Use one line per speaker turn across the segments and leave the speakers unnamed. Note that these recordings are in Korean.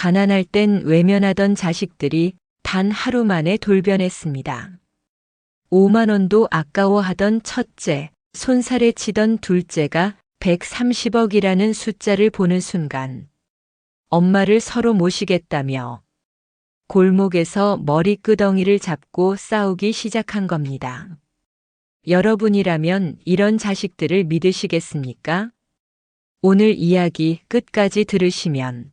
가난할 땐 외면하던 자식들이 단 하루 만에 돌변했습니다. 5만 원도 아까워하던 첫째, 손살에 치던 둘째가 130억이라는 숫자를 보는 순간 엄마를 서로 모시겠다며 골목에서 머리끄덩이를 잡고 싸우기 시작한 겁니다. 여러분이라면 이런 자식들을 믿으시겠습니까? 오늘 이야기 끝까지 들으시면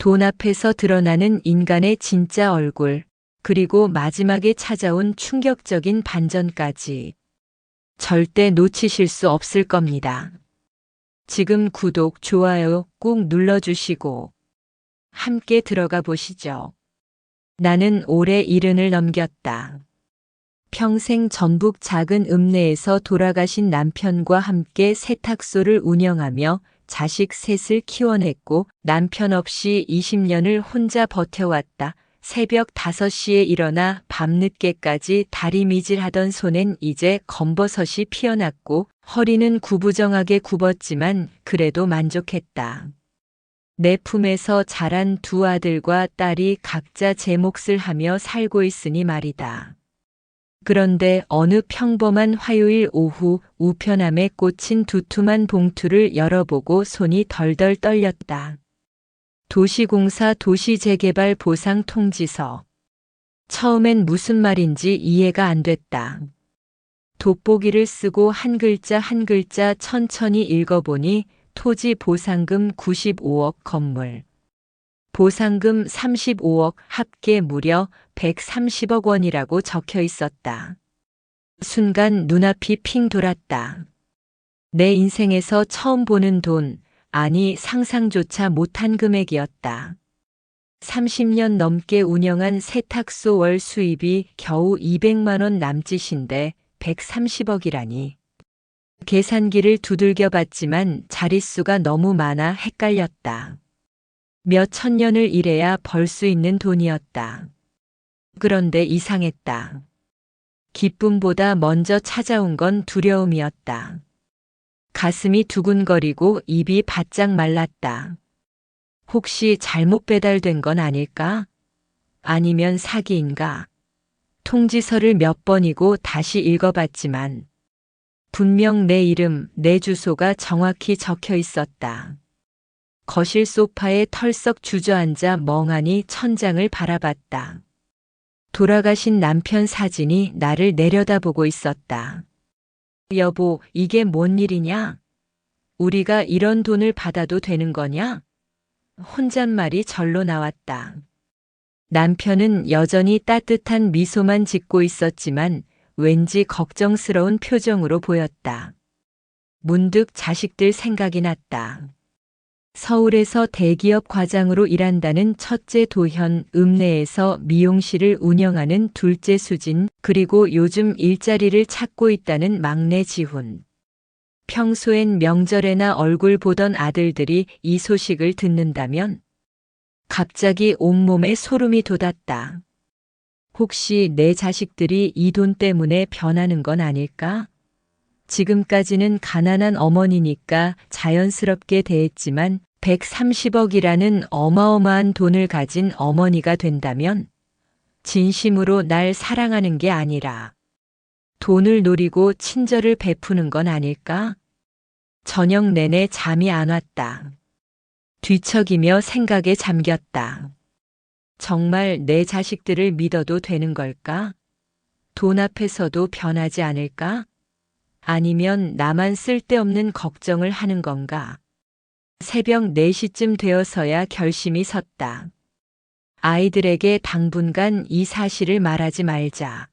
돈 앞에서 드러나는 인간의 진짜 얼굴, 그리고 마지막에 찾아온 충격적인 반전까지 절대 놓치실 수 없을 겁니다. 지금 구독, 좋아요 꾹 눌러주시고 함께 들어가 보시죠. 나는 올해 70을 넘겼다. 평생 전북 작은 읍내에서 돌아가신 남편과 함께 세탁소를 운영하며 자식 셋을 키워냈고 남편 없이 20년을 혼자 버텨왔다. 새벽 5시에 일어나 밤늦게까지 다리미질하던 손엔 이제 검버섯이 피어났고 허리는 구부정하게 굽었지만 그래도 만족했다. 내 품에서 자란 두 아들과 딸이 각자 제 몫을 하며 살고 있으니 말이다. 그런데 어느 평범한 화요일 오후 우편함에 꽂힌 두툼한 봉투를 열어보고 손이 덜덜 떨렸다. 도시공사 도시재개발 보상 통지서. 처음엔 무슨 말인지 이해가 안 됐다. 돋보기를 쓰고 한 글자 한 글자 천천히 읽어보니 토지 보상금 95억 건물. 보상금 35억 합계 무려 130억 원이라고 적혀 있었다. 순간 눈앞이 핑 돌았다. 내 인생에서 처음 보는 돈, 아니 상상조차 못한 금액이었다. 30년 넘게 운영한 세탁소 월 수입이 겨우 200만 원 남짓인데 130억이라니. 계산기를 두들겨 봤지만 자릿수가 너무 많아 헷갈렸다. 몇 천 년을 일해야 벌 수 있는 돈이었다. 그런데 이상했다. 기쁨보다 먼저 찾아온 건 두려움이었다. 가슴이 두근거리고 입이 바짝 말랐다. 혹시 잘못 배달된 건 아닐까? 아니면 사기인가? 통지서를 몇 번이고 다시 읽어봤지만 분명 내 이름, 내 주소가 정확히 적혀 있었다. 거실 소파에 털썩 주저앉아 멍하니 천장을 바라봤다. 돌아가신 남편 사진이 나를 내려다보고 있었다. 여보, 이게 뭔 일이냐? 우리가 이런 돈을 받아도 되는 거냐? 혼잣말이 절로 나왔다. 남편은 여전히 따뜻한 미소만 짓고 있었지만 왠지 걱정스러운 표정으로 보였다. 문득 자식들 생각이 났다. 서울에서 대기업 과장으로 일한다는 첫째 도현, 읍내에서 미용실을 운영하는 둘째 수진, 그리고 요즘 일자리를 찾고 있다는 막내 지훈. 평소엔 명절에나 얼굴 보던 아들들이 이 소식을 듣는다면 갑자기 온몸에 소름이 돋았다. 혹시 내 자식들이 이 돈 때문에 변하는 건 아닐까? 지금까지는 가난한 어머니니까 자연스럽게 대했지만 130억이라는 어마어마한 돈을 가진 어머니가 된다면 진심으로 날 사랑하는 게 아니라 돈을 노리고 친절을 베푸는 건 아닐까? 저녁 내내 잠이 안 왔다. 뒤척이며 생각에 잠겼다. 정말 내 자식들을 믿어도 되는 걸까? 돈 앞에서도 변하지 않을까? 아니면 나만 쓸데없는 걱정을 하는 건가? 새벽 4시쯤 되어서야 결심이 섰다. 아이들에게 당분간 이 사실을 말하지 말자.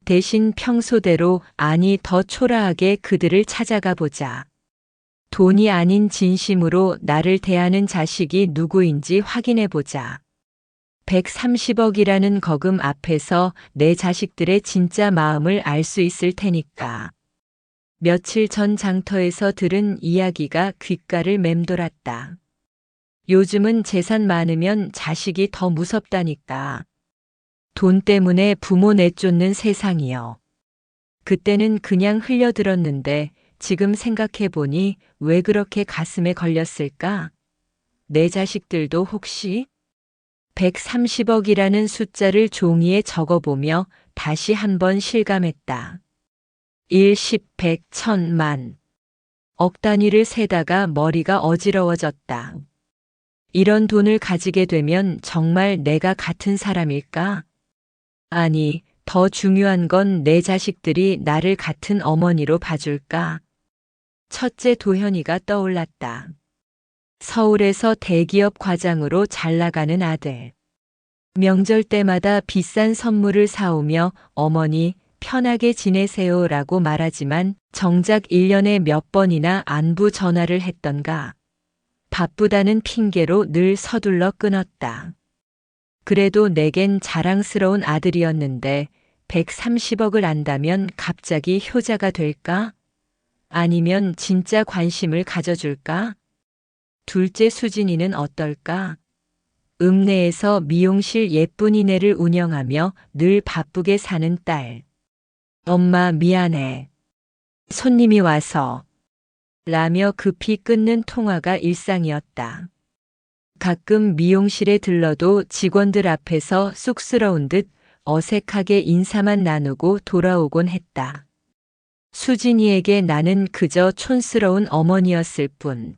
대신 평소대로, 아니 더 초라하게 그들을 찾아가 보자. 돈이 아닌 진심으로 나를 대하는 자식이 누구인지 확인해 보자. 130억이라는 거금 앞에서 내 자식들의 진짜 마음을 알 수 있을 테니까. 며칠 전 장터에서 들은 이야기가 귓가를 맴돌았다. 요즘은 재산 많으면 자식이 더 무섭다니까. 돈 때문에 부모 내쫓는 세상이요. 그때는 그냥 흘려들었는데 지금 생각해보니 왜 그렇게 가슴에 걸렸을까? 내 자식들도 혹시 130억이라는 숫자를 종이에 적어보며 다시 한번 실감했다. 1, 10, 100, 1000만. 억 단위를 세다가 머리가 어지러워졌다. 이런 돈을 가지게 되면 정말 내가 같은 사람일까? 아니, 더 중요한 건 내 자식들이 나를 같은 어머니로 봐줄까? 첫째 도현이가 떠올랐다. 서울에서 대기업 과장으로 잘 나가는 아들. 명절 때마다 비싼 선물을 사오며 어머니 편하게 지내세요라고 말하지만 정작 1년에 몇 번이나 안부 전화를 했던가. 바쁘다는 핑계로 늘 서둘러 끊었다. 그래도 내겐 자랑스러운 아들이었는데 130억을 안다면 갑자기 효자가 될까? 아니면 진짜 관심을 가져줄까? 둘째 수진이는 어떨까? 읍내에서 미용실 예쁜이네를 운영하며 늘 바쁘게 사는 딸. 엄마 미안해. 손님이 와서. 라며 급히 끊는 통화가 일상이었다. 가끔 미용실에 들러도 직원들 앞에서 쑥스러운 듯 어색하게 인사만 나누고 돌아오곤 했다. 수진이에게 나는 그저 촌스러운 어머니였을 뿐.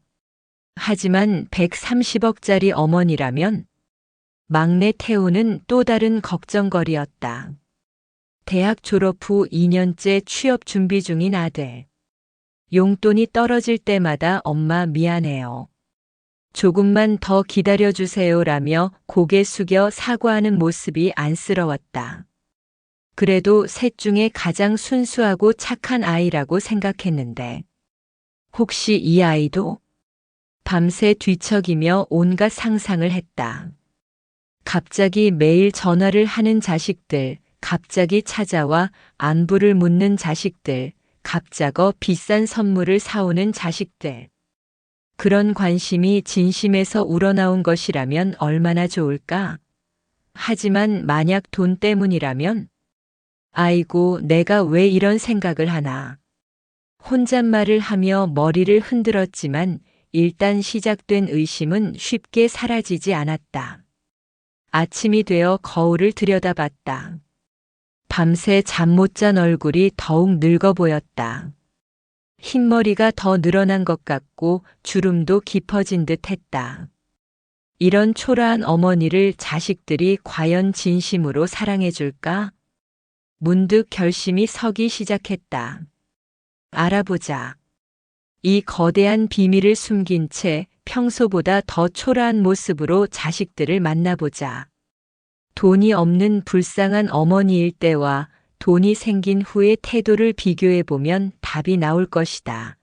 하지만 130억짜리 어머니라면 막내 태우는 또 다른 걱정거리였다. 대학 졸업 후 2년째 취업 준비 중인 아들. 용돈이 떨어질 때마다 엄마 미안해요. 조금만 더 기다려주세요라며 고개 숙여 사과하는 모습이 안쓰러웠다. 그래도 셋 중에 가장 순수하고 착한 아이라고 생각했는데 혹시 이 아이도? 밤새 뒤척이며 온갖 상상을 했다. 갑자기 매일 전화를 하는 자식들, 갑자기 찾아와 안부를 묻는 자식들, 갑자거 비싼 선물을 사오는 자식들. 그런 관심이 진심에서 우러나온 것이라면 얼마나 좋을까? 하지만 만약 돈 때문이라면? 아이고, 내가 왜 이런 생각을 하나. 혼잣말을 하며 머리를 흔들었지만 일단 시작된 의심은 쉽게 사라지지 않았다. 아침이 되어 거울을 들여다봤다. 밤새 잠 못 잔 얼굴이 더욱 늙어 보였다. 흰머리가 더 늘어난 것 같고 주름도 깊어진 듯 했다. 이런 초라한 어머니를 자식들이 과연 진심으로 사랑해줄까? 문득 결심이 서기 시작했다. 알아보자. 이 거대한 비밀을 숨긴 채 평소보다 더 초라한 모습으로 자식들을 만나보자. 돈이 없는 불쌍한 어머니일 때와 돈이 생긴 후의 태도를 비교해보면 답이 나올 것이다.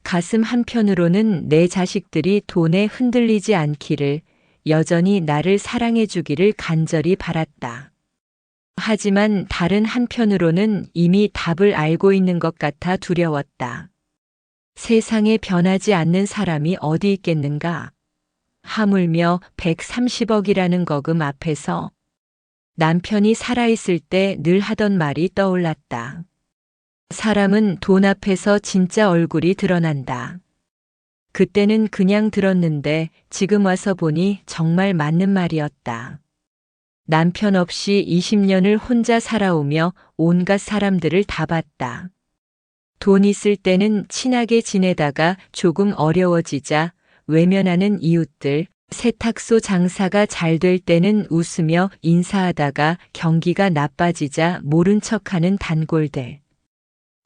가슴 한편으로는 내 자식들이 돈에 흔들리지 않기를, 여전히 나를 사랑해주기를 간절히 바랐다. 하지만 다른 한편으로는 이미 답을 알고 있는 것 같아 두려웠다. 세상에 변하지 않는 사람이 어디 있겠는가? 하물며 130억이라는 거금 앞에서 남편이 살아있을 때 늘 하던 말이 떠올랐다. 사람은 돈 앞에서 진짜 얼굴이 드러난다. 그때는 그냥 들었는데 지금 와서 보니 정말 맞는 말이었다. 남편 없이 20년을 혼자 살아오며 온갖 사람들을 다 봤다. 돈 있을 때는 친하게 지내다가 조금 어려워지자 외면하는 이웃들, 세탁소 장사가 잘 될 때는 웃으며 인사하다가 경기가 나빠지자 모른 척하는 단골들.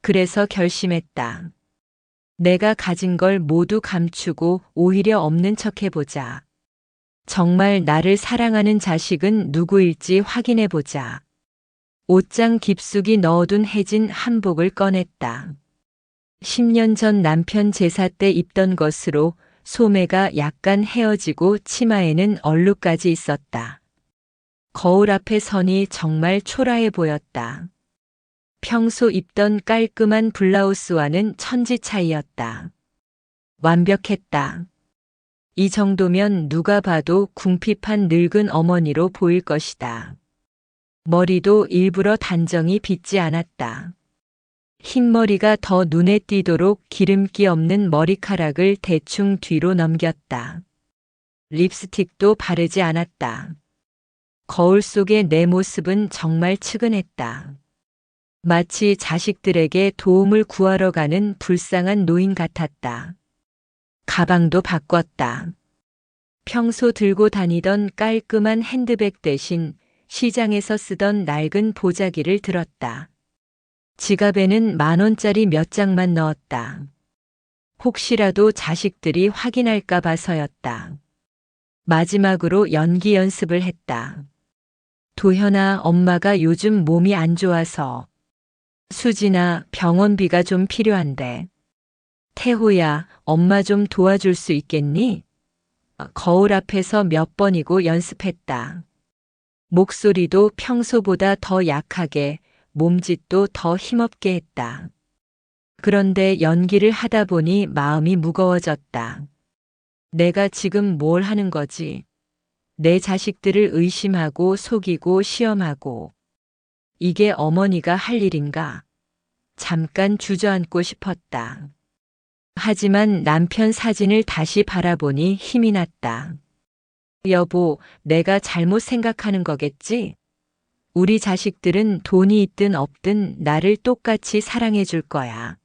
그래서 결심했다. 내가 가진 걸 모두 감추고 오히려 없는 척 해보자. 정말 나를 사랑하는 자식은 누구일지 확인해보자. 옷장 깊숙이 넣어둔 해진 한복을 꺼냈다. 10년 전 남편 제사 때 입던 것으로 소매가 약간 헤어지고 치마에는 얼룩까지 있었다. 거울 앞에 서니 정말 초라해 보였다. 평소 입던 깔끔한 블라우스와는 천지 차이였다. 완벽했다. 이 정도면 누가 봐도 궁핍한 늙은 어머니로 보일 것이다. 머리도 일부러 단정히 빗지 않았다. 흰머리가 더 눈에 띄도록 기름기 없는 머리카락을 대충 뒤로 넘겼다. 립스틱도 바르지 않았다. 거울 속의 내 모습은 정말 측은했다. 마치 자식들에게 도움을 구하러 가는 불쌍한 노인 같았다. 가방도 바꿨다. 평소 들고 다니던 깔끔한 핸드백 대신 시장에서 쓰던 낡은 보자기를 들었다. 지갑에는 10,000원짜리 몇 장만 넣었다. 혹시라도 자식들이 확인할까 봐서였다. 마지막으로 연기 연습을 했다. 도현아, 엄마가 요즘 몸이 안 좋아서. 수진아, 병원비가 좀 필요한데. 태호야, 엄마 좀 도와줄 수 있겠니? 거울 앞에서 몇 번이고 연습했다. 목소리도 평소보다 더 약하게, 몸짓도 더 힘없게 했다. 그런데 연기를 하다 보니 마음이 무거워졌다. 내가 지금 뭘 하는 거지? 내 자식들을 의심하고 속이고 시험하고. 이게 어머니가 할 일인가? 잠깐 주저앉고 싶었다. 하지만 남편 사진을 다시 바라보니 힘이 났다. 여보, 내가 잘못 생각하는 거겠지? 우리 자식들은 돈이 있든 없든 나를 똑같이 사랑해 줄 거야.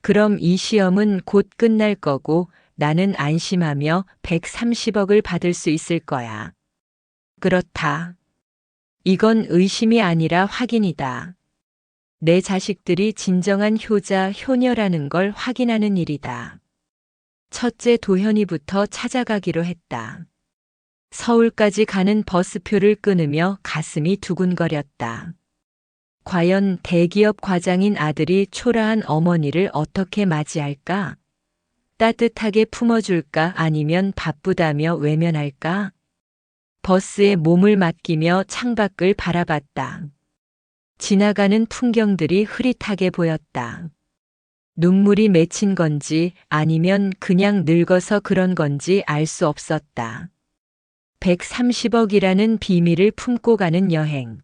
그럼 이 시험은 곧 끝날 거고 나는 안심하며 130억을 받을 수 있을 거야. 그렇다. 이건 의심이 아니라 확인이다. 내 자식들이 진정한 효자, 효녀라는 걸 확인하는 일이다. 첫째 도현이부터 찾아가기로 했다. 서울까지 가는 버스표를 끊으며 가슴이 두근거렸다. 과연 대기업 과장인 아들이 초라한 어머니를 어떻게 맞이할까? 따뜻하게 품어줄까 아니면 바쁘다며 외면할까? 버스에 몸을 맡기며 창밖을 바라봤다. 지나가는 풍경들이 흐릿하게 보였다. 눈물이 맺힌 건지 아니면 그냥 늙어서 그런 건지 알 수 없었다. 130억이라는 비밀을 품고 가는 여행.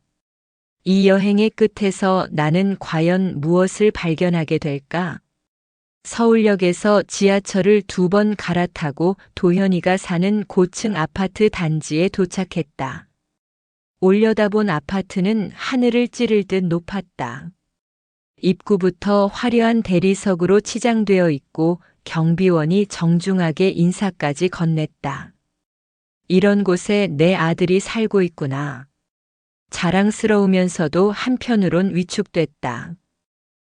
이 여행의 끝에서 나는 과연 무엇을 발견하게 될까? 서울역에서 지하철을 2번 갈아타고 도현이가 사는 고층 아파트 단지에 도착했다. 올려다본 아파트는 하늘을 찌를 듯 높았다. 입구부터 화려한 대리석으로 치장되어 있고 경비원이 정중하게 인사까지 건넸다. 이런 곳에 내 아들이 살고 있구나. 자랑스러우면서도 한편으론 위축됐다.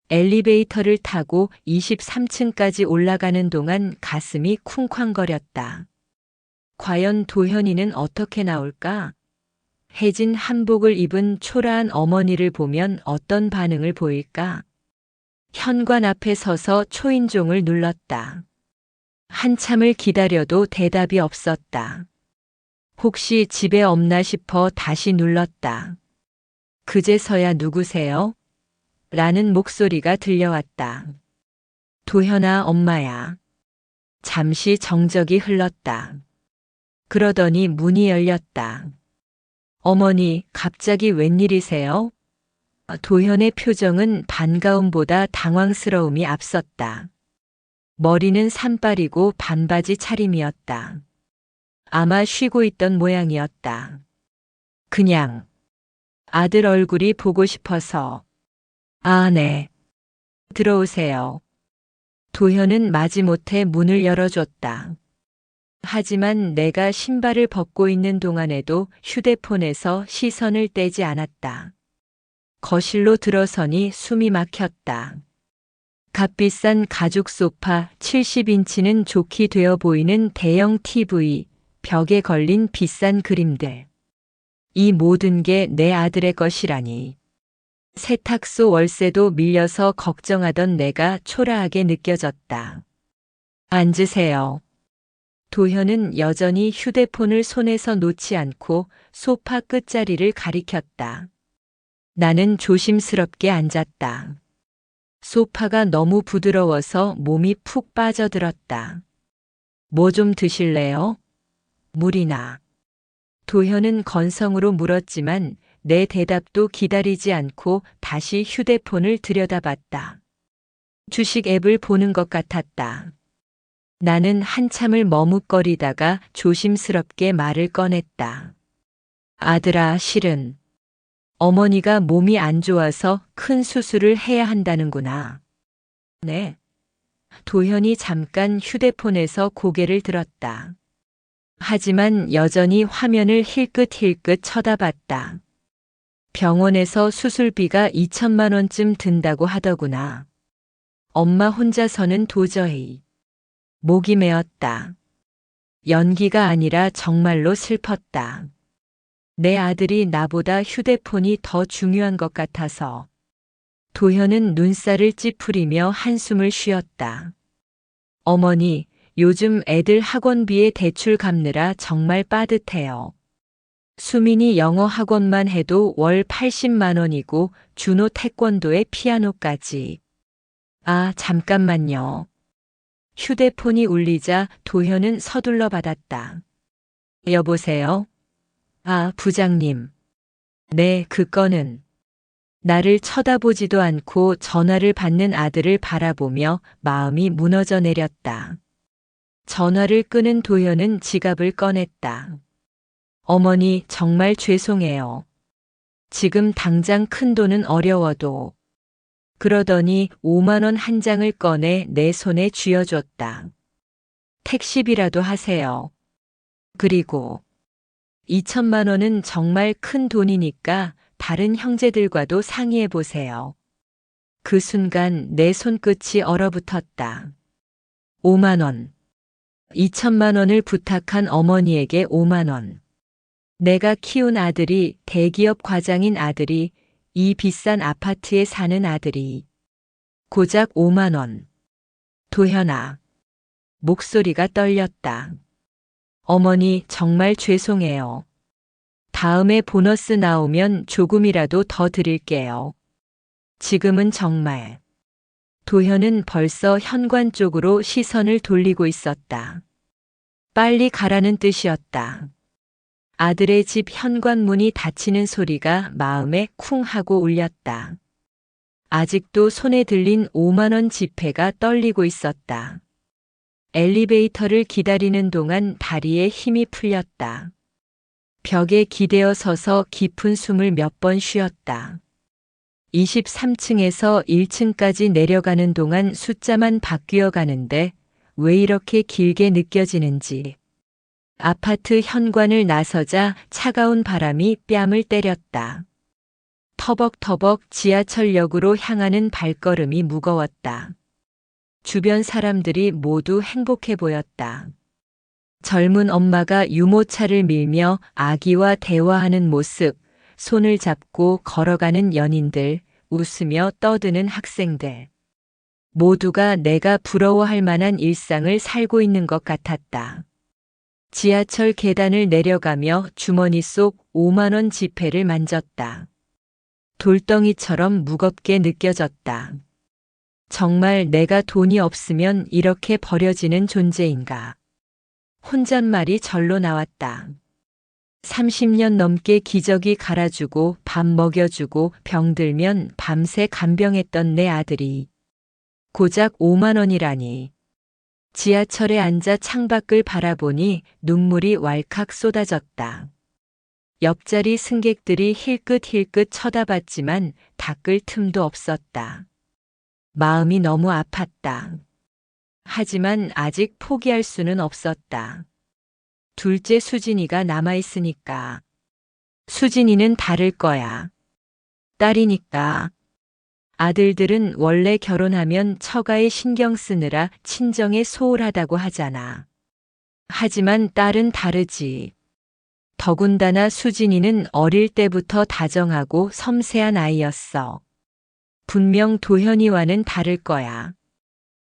엘리베이터를 타고 23층까지 올라가는 동안 가슴이 쿵쾅거렸다. 과연 도현이는 어떻게 나올까? 해진 한복을 입은 초라한 어머니를 보면 어떤 반응을 보일까? 현관 앞에 서서 초인종을 눌렀다. 한참을 기다려도 대답이 없었다. 혹시 집에 없나 싶어 다시 눌렀다. 그제서야 누구세요? 라는 목소리가 들려왔다. 도현아, 엄마야. 잠시 정적이 흘렀다. 그러더니 문이 열렸다. 어머니, 갑자기 웬일이세요? 도현의 표정은 반가움보다 당황스러움이 앞섰다. 머리는 산발이고 반바지 차림이었다. 아마 쉬고 있던 모양이었다. 그냥 아들 얼굴이 보고 싶어서. 아, 네. 들어오세요. 도현은 마지못해 문을 열어줬다. 하지만 내가 신발을 벗고 있는 동안에도 휴대폰에서 시선을 떼지 않았다. 거실로 들어서니 숨이 막혔다. 값비싼 가죽 소파 70인치는 좋게 되어 보이는 대형 TV, 벽에 걸린 비싼 그림들. 이 모든 게 내 아들의 것이라니. 세탁소 월세도 밀려서 걱정하던 내가 초라하게 느껴졌다. 앉으세요. 도현은 여전히 휴대폰을 손에서 놓지 않고 소파 끝자리를 가리켰다. 나는 조심스럽게 앉았다. 소파가 너무 부드러워서 몸이 푹 빠져들었다. 뭐 좀 드실래요? 물이나. 도현은 건성으로 물었지만 내 대답도 기다리지 않고 다시 휴대폰을 들여다봤다. 주식 앱을 보는 것 같았다. 나는 한참을 머뭇거리다가 조심스럽게 말을 꺼냈다. 아들아, 실은 어머니가 몸이 안 좋아서 큰 수술을 해야 한다는구나. 네. 도현이 잠깐 휴대폰에서 고개를 들었다. 하지만 여전히 화면을 힐끗힐끗 쳐다봤다. 병원에서 수술비가 2천만 원쯤 든다고 하더구나. 엄마 혼자서는 도저히. 목이 메었다. 연기가 아니라 정말로 슬펐다. 내 아들이 나보다 휴대폰이 더 중요한 것 같아서. 도현은 눈살을 찌푸리며 한숨을 쉬었다. 어머니, 요즘 애들 학원비에 대출 갚느라 정말 빠듯해요. 수민이 영어 학원만 해도 월 80만 원이고 준호 태권도에 피아노까지. 아, 잠깐만요. 휴대폰이 울리자 도현은 서둘러 받았다. 여보세요? 아, 부장님. 네, 그 건은. 나를 쳐다보지도 않고 전화를 받는 아들을 바라보며 마음이 무너져 내렸다. 전화를 끄는 도현은 지갑을 꺼냈다. 어머니, 정말 죄송해요. 지금 당장 큰 돈은 어려워도. 그러더니 5만 원 한 장을 꺼내 내 손에 쥐어줬다. 택시비라도 하세요. 그리고 2천만 원은 정말 큰 돈이니까 다른 형제들과도 상의해 보세요. 그 순간 내 손끝이 얼어붙었다. 5만 원. 2천만 원을 부탁한 어머니에게 5만 원. 내가 키운 아들이, 대기업 과장인 아들이, 이 비싼 아파트에 사는 아들이. 고작 5만 원. 도현아. 목소리가 떨렸다. 어머니, 정말 죄송해요. 다음에 보너스 나오면 조금이라도 더 드릴게요. 지금은 정말. 도현은 벌써 현관 쪽으로 시선을 돌리고 있었다. 빨리 가라는 뜻이었다. 아들의 집 현관문이 닫히는 소리가 마음에 쿵 하고 울렸다. 아직도 손에 들린 5만 원 지폐가 떨리고 있었다. 엘리베이터를 기다리는 동안 다리에 힘이 풀렸다. 벽에 기대어 서서 깊은 숨을 몇 번 쉬었다. 23층에서 1층까지 내려가는 동안 숫자만 바뀌어 가는데 왜 이렇게 길게 느껴지는지. 아파트 현관을 나서자 차가운 바람이 뺨을 때렸다. 터벅터벅 지하철역으로 향하는 발걸음이 무거웠다. 주변 사람들이 모두 행복해 보였다. 젊은 엄마가 유모차를 밀며 아기와 대화하는 모습, 손을 잡고 걸어가는 연인들, 웃으며 떠드는 학생들. 모두가 내가 부러워할 만한 일상을 살고 있는 것 같았다. 지하철 계단을 내려가며 주머니 속 5만 원 지폐를 만졌다. 돌덩이처럼 무겁게 느껴졌다. 정말 내가 돈이 없으면 이렇게 버려지는 존재인가. 혼잣말이 절로 나왔다. 30년 넘게 기저귀 갈아주고 밥 먹여주고 병들면 밤새 간병했던 내 아들이 고작 5만 원이라니. 지하철에 앉아 창밖을 바라보니 눈물이 왈칵 쏟아졌다. 옆자리 승객들이 힐끗힐끗 쳐다봤지만 닦을 틈도 없었다. 마음이 너무 아팠다. 하지만 아직 포기할 수는 없었다. 둘째 수진이가 남아있으니까. 수진이는 다를 거야. 딸이니까. 아들들은 원래 결혼하면 처가에 신경 쓰느라 친정에 소홀하다고 하잖아. 하지만 딸은 다르지. 더군다나 수진이는 어릴 때부터 다정하고 섬세한 아이였어. 분명 도현이와는 다를 거야.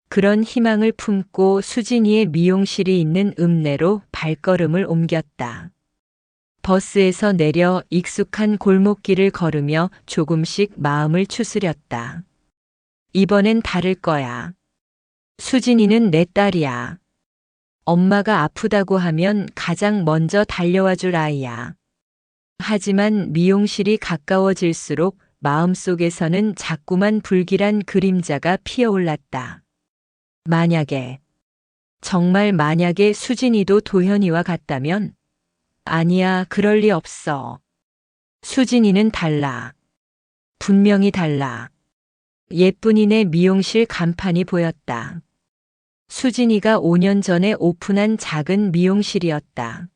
그런 희망을 품고 수진이의 미용실이 있는 읍내로 발걸음을 옮겼다. 버스에서 내려 익숙한 골목길을 걸으며 조금씩 마음을 추스렸다. 이번엔 다를 거야. 수진이는 내 딸이야. 엄마가 아프다고 하면 가장 먼저 달려와 줄 아이야. 하지만 미용실이 가까워질수록 마음속에서는 자꾸만 불길한 그림자가 피어올랐다. 만약에 정말 만약에 수진이도 도현이와 같다면? 아니야, 그럴 리 없어. 수진이는 달라. 분명히 달라. 예쁜이네 미용실 간판이 보였다. 수진이가 5년 전에 오픈한 작은 미용실이었다.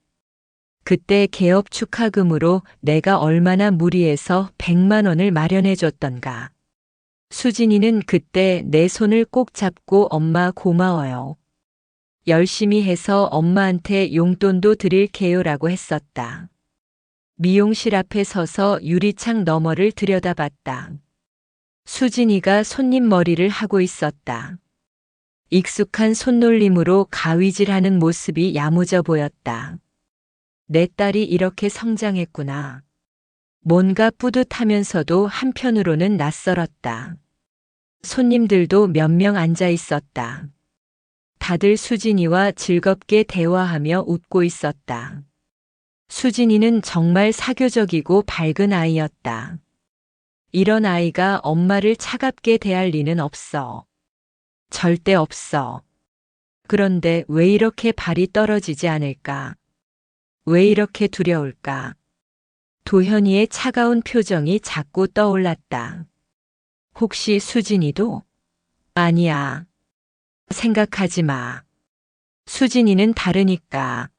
그때 개업 축하금으로 내가 얼마나 무리해서 100만 원을 마련해 줬던가. 수진이는 그때 내 손을 꼭 잡고 엄마 고마워요. 열심히 해서 엄마한테 용돈도 드릴게요라고 했었다. 미용실 앞에 서서 유리창 너머를 들여다봤다. 수진이가 손님 머리를 하고 있었다. 익숙한 손놀림으로 가위질하는 모습이 야무져 보였다. 내 딸이 이렇게 성장했구나. 뭔가 뿌듯하면서도 한편으로는 낯설었다. 손님들도 몇 명 앉아 있었다. 다들 수진이와 즐겁게 대화하며 웃고 있었다. 수진이는 정말 사교적이고 밝은 아이였다. 이런 아이가 엄마를 차갑게 대할 리는 없어. 절대 없어. 그런데 왜 이렇게 발이 떨어지지 않을까? 왜 이렇게 두려울까? 도현이의 차가운 표정이 자꾸 떠올랐다. 혹시 수진이도? 아니야. 생각하지 마. 수진이는 다르니까.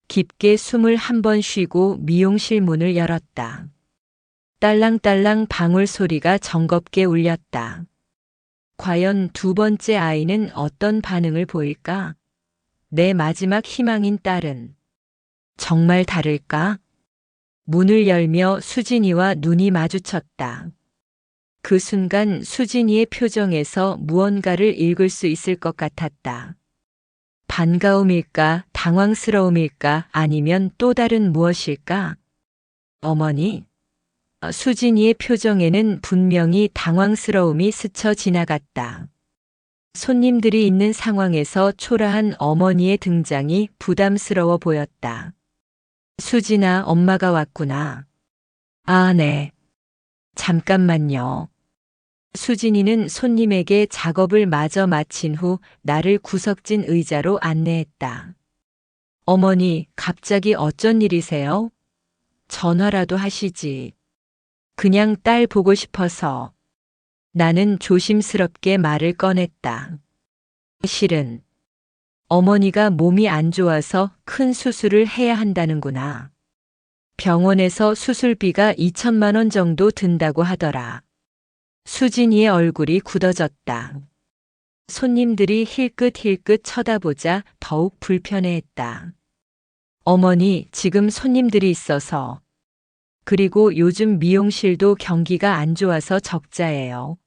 깊게 숨을 한 번 쉬고 미용실 문을 열었다. 딸랑딸랑 방울 소리가 정겹게 울렸다. 과연 두 번째 아이는 어떤 반응을 보일까? 내 마지막 희망인 딸은 정말 다를까? 문을 열며 수진이와 눈이 마주쳤다. 그 순간 수진이의 표정에서 무언가를 읽을 수 있을 것 같았다. 반가움일까, 당황스러움일까, 아니면 또 다른 무엇일까? 어머니? 수진이의 표정에는 분명히 당황스러움이 스쳐 지나갔다. 손님들이 있는 상황에서 초라한 어머니의 등장이 부담스러워 보였다. 수진아, 엄마가 왔구나. 아, 네. 잠깐만요. 수진이는 손님에게 작업을 마저 마친 후 나를 구석진 의자로 안내했다. 어머니, 갑자기 어쩐 일이세요? 전화라도 하시지. 그냥 딸 보고 싶어서. 나는 조심스럽게 말을 꺼냈다. 실은 어머니가 몸이 안 좋아서 큰 수술을 해야 한다는구나. 병원에서 수술비가 2천만 원 정도 든다고 하더라. 수진이의 얼굴이 굳어졌다. 손님들이 힐끗힐끗 쳐다보자 더욱 불편해했다. 어머니, 지금 손님들이 있어서. 그리고 요즘 미용실도 경기가 안 좋아서 적자예요.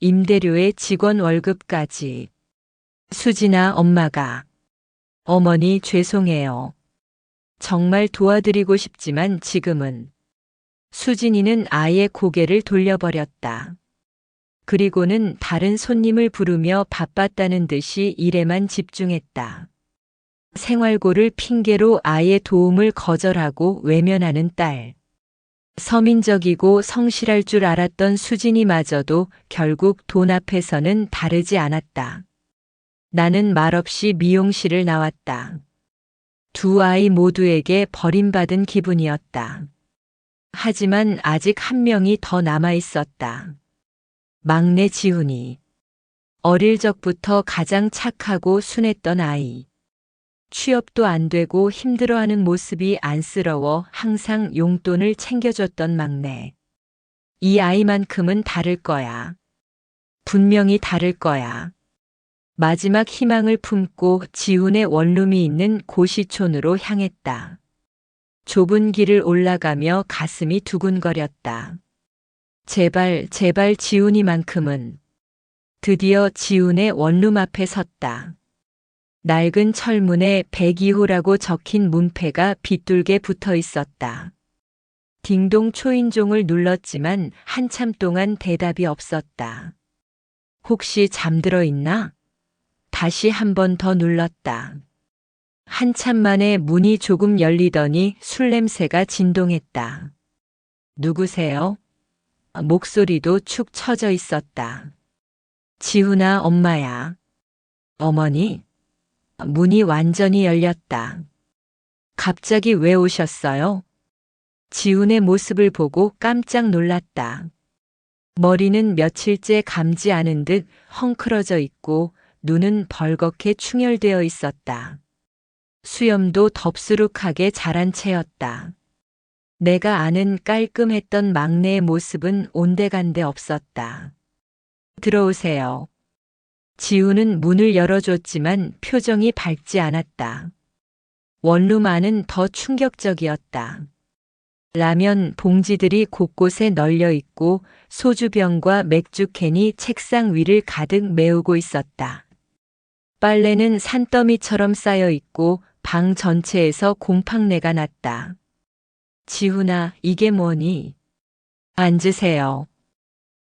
임대료에 직원 월급까지. 수진아, 엄마가. 어머니, 죄송해요. 정말 도와드리고 싶지만 지금은. 수진이는 아예 고개를 돌려버렸다. 그리고는 다른 손님을 부르며 바빴다는 듯이 일에만 집중했다. 생활고를 핑계로 아예 도움을 거절하고 외면하는 딸. 서민적이고 성실할 줄 알았던 수진이마저도 결국 돈 앞에서는 다르지 않았다. 나는 말없이 미용실을 나왔다. 두 아이 모두에게 버림받은 기분이었다. 하지만 아직 한 명이 더 남아 있었다. 막내 지훈이. 어릴 적부터 가장 착하고 순했던 아이. 취업도 안 되고 힘들어하는 모습이 안쓰러워 항상 용돈을 챙겨줬던 막내. 이 아이만큼은 다를 거야. 분명히 다를 거야. 마지막 희망을 품고 지훈의 원룸이 있는 고시촌으로 향했다. 좁은 길을 올라가며 가슴이 두근거렸다. 제발, 제발 지훈이만큼은. 드디어 지훈의 원룸 앞에 섰다. 낡은 철문에 102호라고 적힌 문패가 빗둘게 붙어 있었다. 딩동 초인종을 눌렀지만 한참 동안 대답이 없었다. 혹시 잠들어 있나? 다시 한 번 더 눌렀다. 한참 만에 문이 조금 열리더니 술 냄새가 진동했다. 누구세요? 목소리도 축 처져 있었다. 지훈아, 엄마야. 어머니? 문이 완전히 열렸다. 갑자기 왜 오셨어요? 지훈의 모습을 보고 깜짝 놀랐다. 머리는 며칠째 감지 않은 듯 헝클어져 있고 눈은 벌겋게 충혈되어 있었다. 수염도 덥수룩하게 자란 채였다. 내가 아는 깔끔했던 막내의 모습은 온데간데 없었다. 들어오세요. 지우는 문을 열어줬지만 표정이 밝지 않았다. 원룸 안은 더 충격적이었다. 라면 봉지들이 곳곳에 널려 있고 소주병과 맥주캔이 책상 위를 가득 메우고 있었다. 빨래는 산더미처럼 쌓여 있고 방 전체에서 곰팡내가 났다. 지훈아, 이게 뭐니? 앉으세요.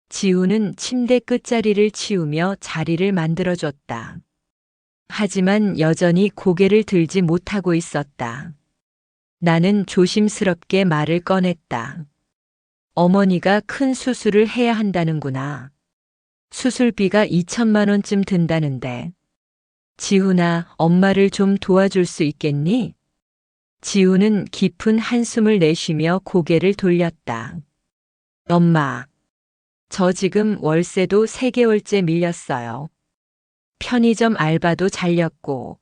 지훈은 침대 끝자리를 치우며 자리를 만들어줬다. 하지만 여전히 고개를 들지 못하고 있었다. 나는 조심스럽게 말을 꺼냈다. 어머니가 큰 수술을 해야 한다는구나. 수술비가 2천만 원쯤 든다는데. 지훈아, 엄마를 좀 도와줄 수 있겠니? 지훈은 깊은 한숨을 내쉬며 고개를 돌렸다. 엄마, 저 지금 월세도 3개월째 밀렸어요. 편의점 알바도 잘렸고,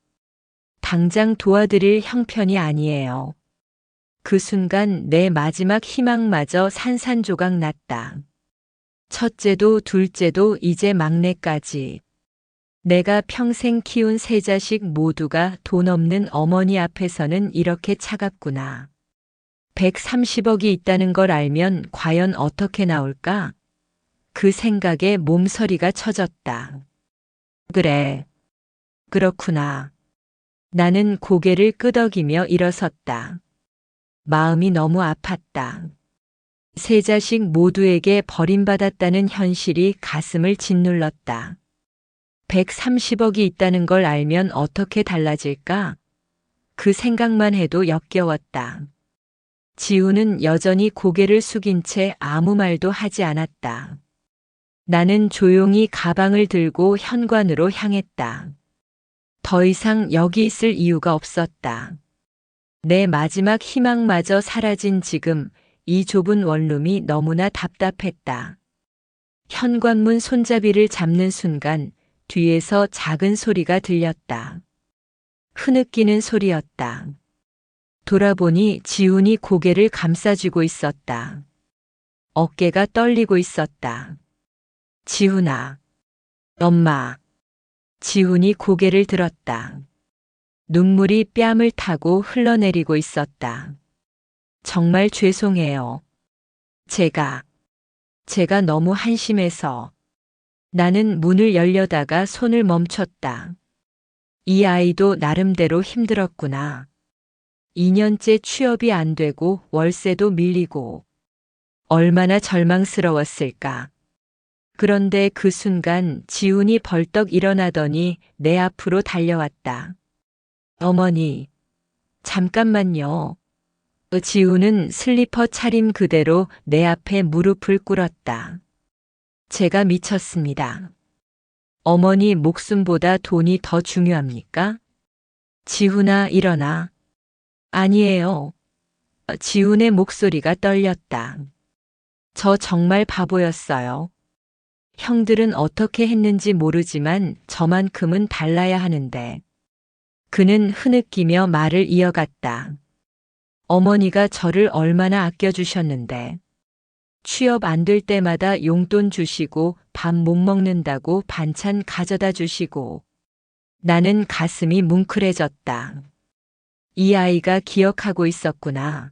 당장 도와드릴 형편이 아니에요. 그 순간 내 마지막 희망마저 산산조각 났다. 첫째도 둘째도 이제 막내까지. 내가 평생 키운 3자식 모두가 돈 없는 어머니 앞에서는 이렇게 차갑구나. 130억이 있다는 걸 알면 과연 어떻게 나올까? 그 생각에 몸서리가 쳐졌다. 그래. 그렇구나. 나는 고개를 끄덕이며 일어섰다. 마음이 너무 아팠다. 3자식 모두에게 버림받았다는 현실이 가슴을 짓눌렀다. 130억이 있다는 걸 알면 어떻게 달라질까? 그 생각만 해도 역겨웠다. 지우는 여전히 고개를 숙인 채 아무 말도 하지 않았다. 나는 조용히 가방을 들고 현관으로 향했다. 더 이상 여기 있을 이유가 없었다. 내 마지막 희망마저 사라진 지금 이 좁은 원룸이 너무나 답답했다. 현관문 손잡이를 잡는 순간 뒤에서 작은 소리가 들렸다. 흐느끼는 소리였다. 돌아보니 지훈이 고개를 감싸쥐고 있었다. 어깨가 떨리고 있었다. 지훈아. 엄마. 지훈이 고개를 들었다. 눈물이 뺨을 타고 흘러내리고 있었다. 정말 죄송해요. 제가 너무 한심해서. 나는 문을 열려다가 손을 멈췄다. 이 아이도 나름대로 힘들었구나. 2년째 취업이 안 되고 월세도 밀리고 얼마나 절망스러웠을까. 그런데 그 순간 지훈이 벌떡 일어나더니 내 앞으로 달려왔다. 어머니, 잠깐만요. 지훈은 슬리퍼 차림 그대로 내 앞에 무릎을 꿇었다. 제가 미쳤습니다. 어머니 목숨보다 돈이 더 중요합니까? 지훈아, 일어나. 아니에요. 지훈의 목소리가 떨렸다. 저 정말 바보였어요. 형들은 어떻게 했는지 모르지만 저만큼은 달라야 하는데. 그는 흐느끼며 말을 이어갔다. 어머니가 저를 얼마나 아껴주셨는데. 취업 안 될 때마다 용돈 주시고 밥 못 먹는다고 반찬 가져다 주시고. 나는 가슴이 뭉클해졌다. 이 아이가 기억하고 있었구나.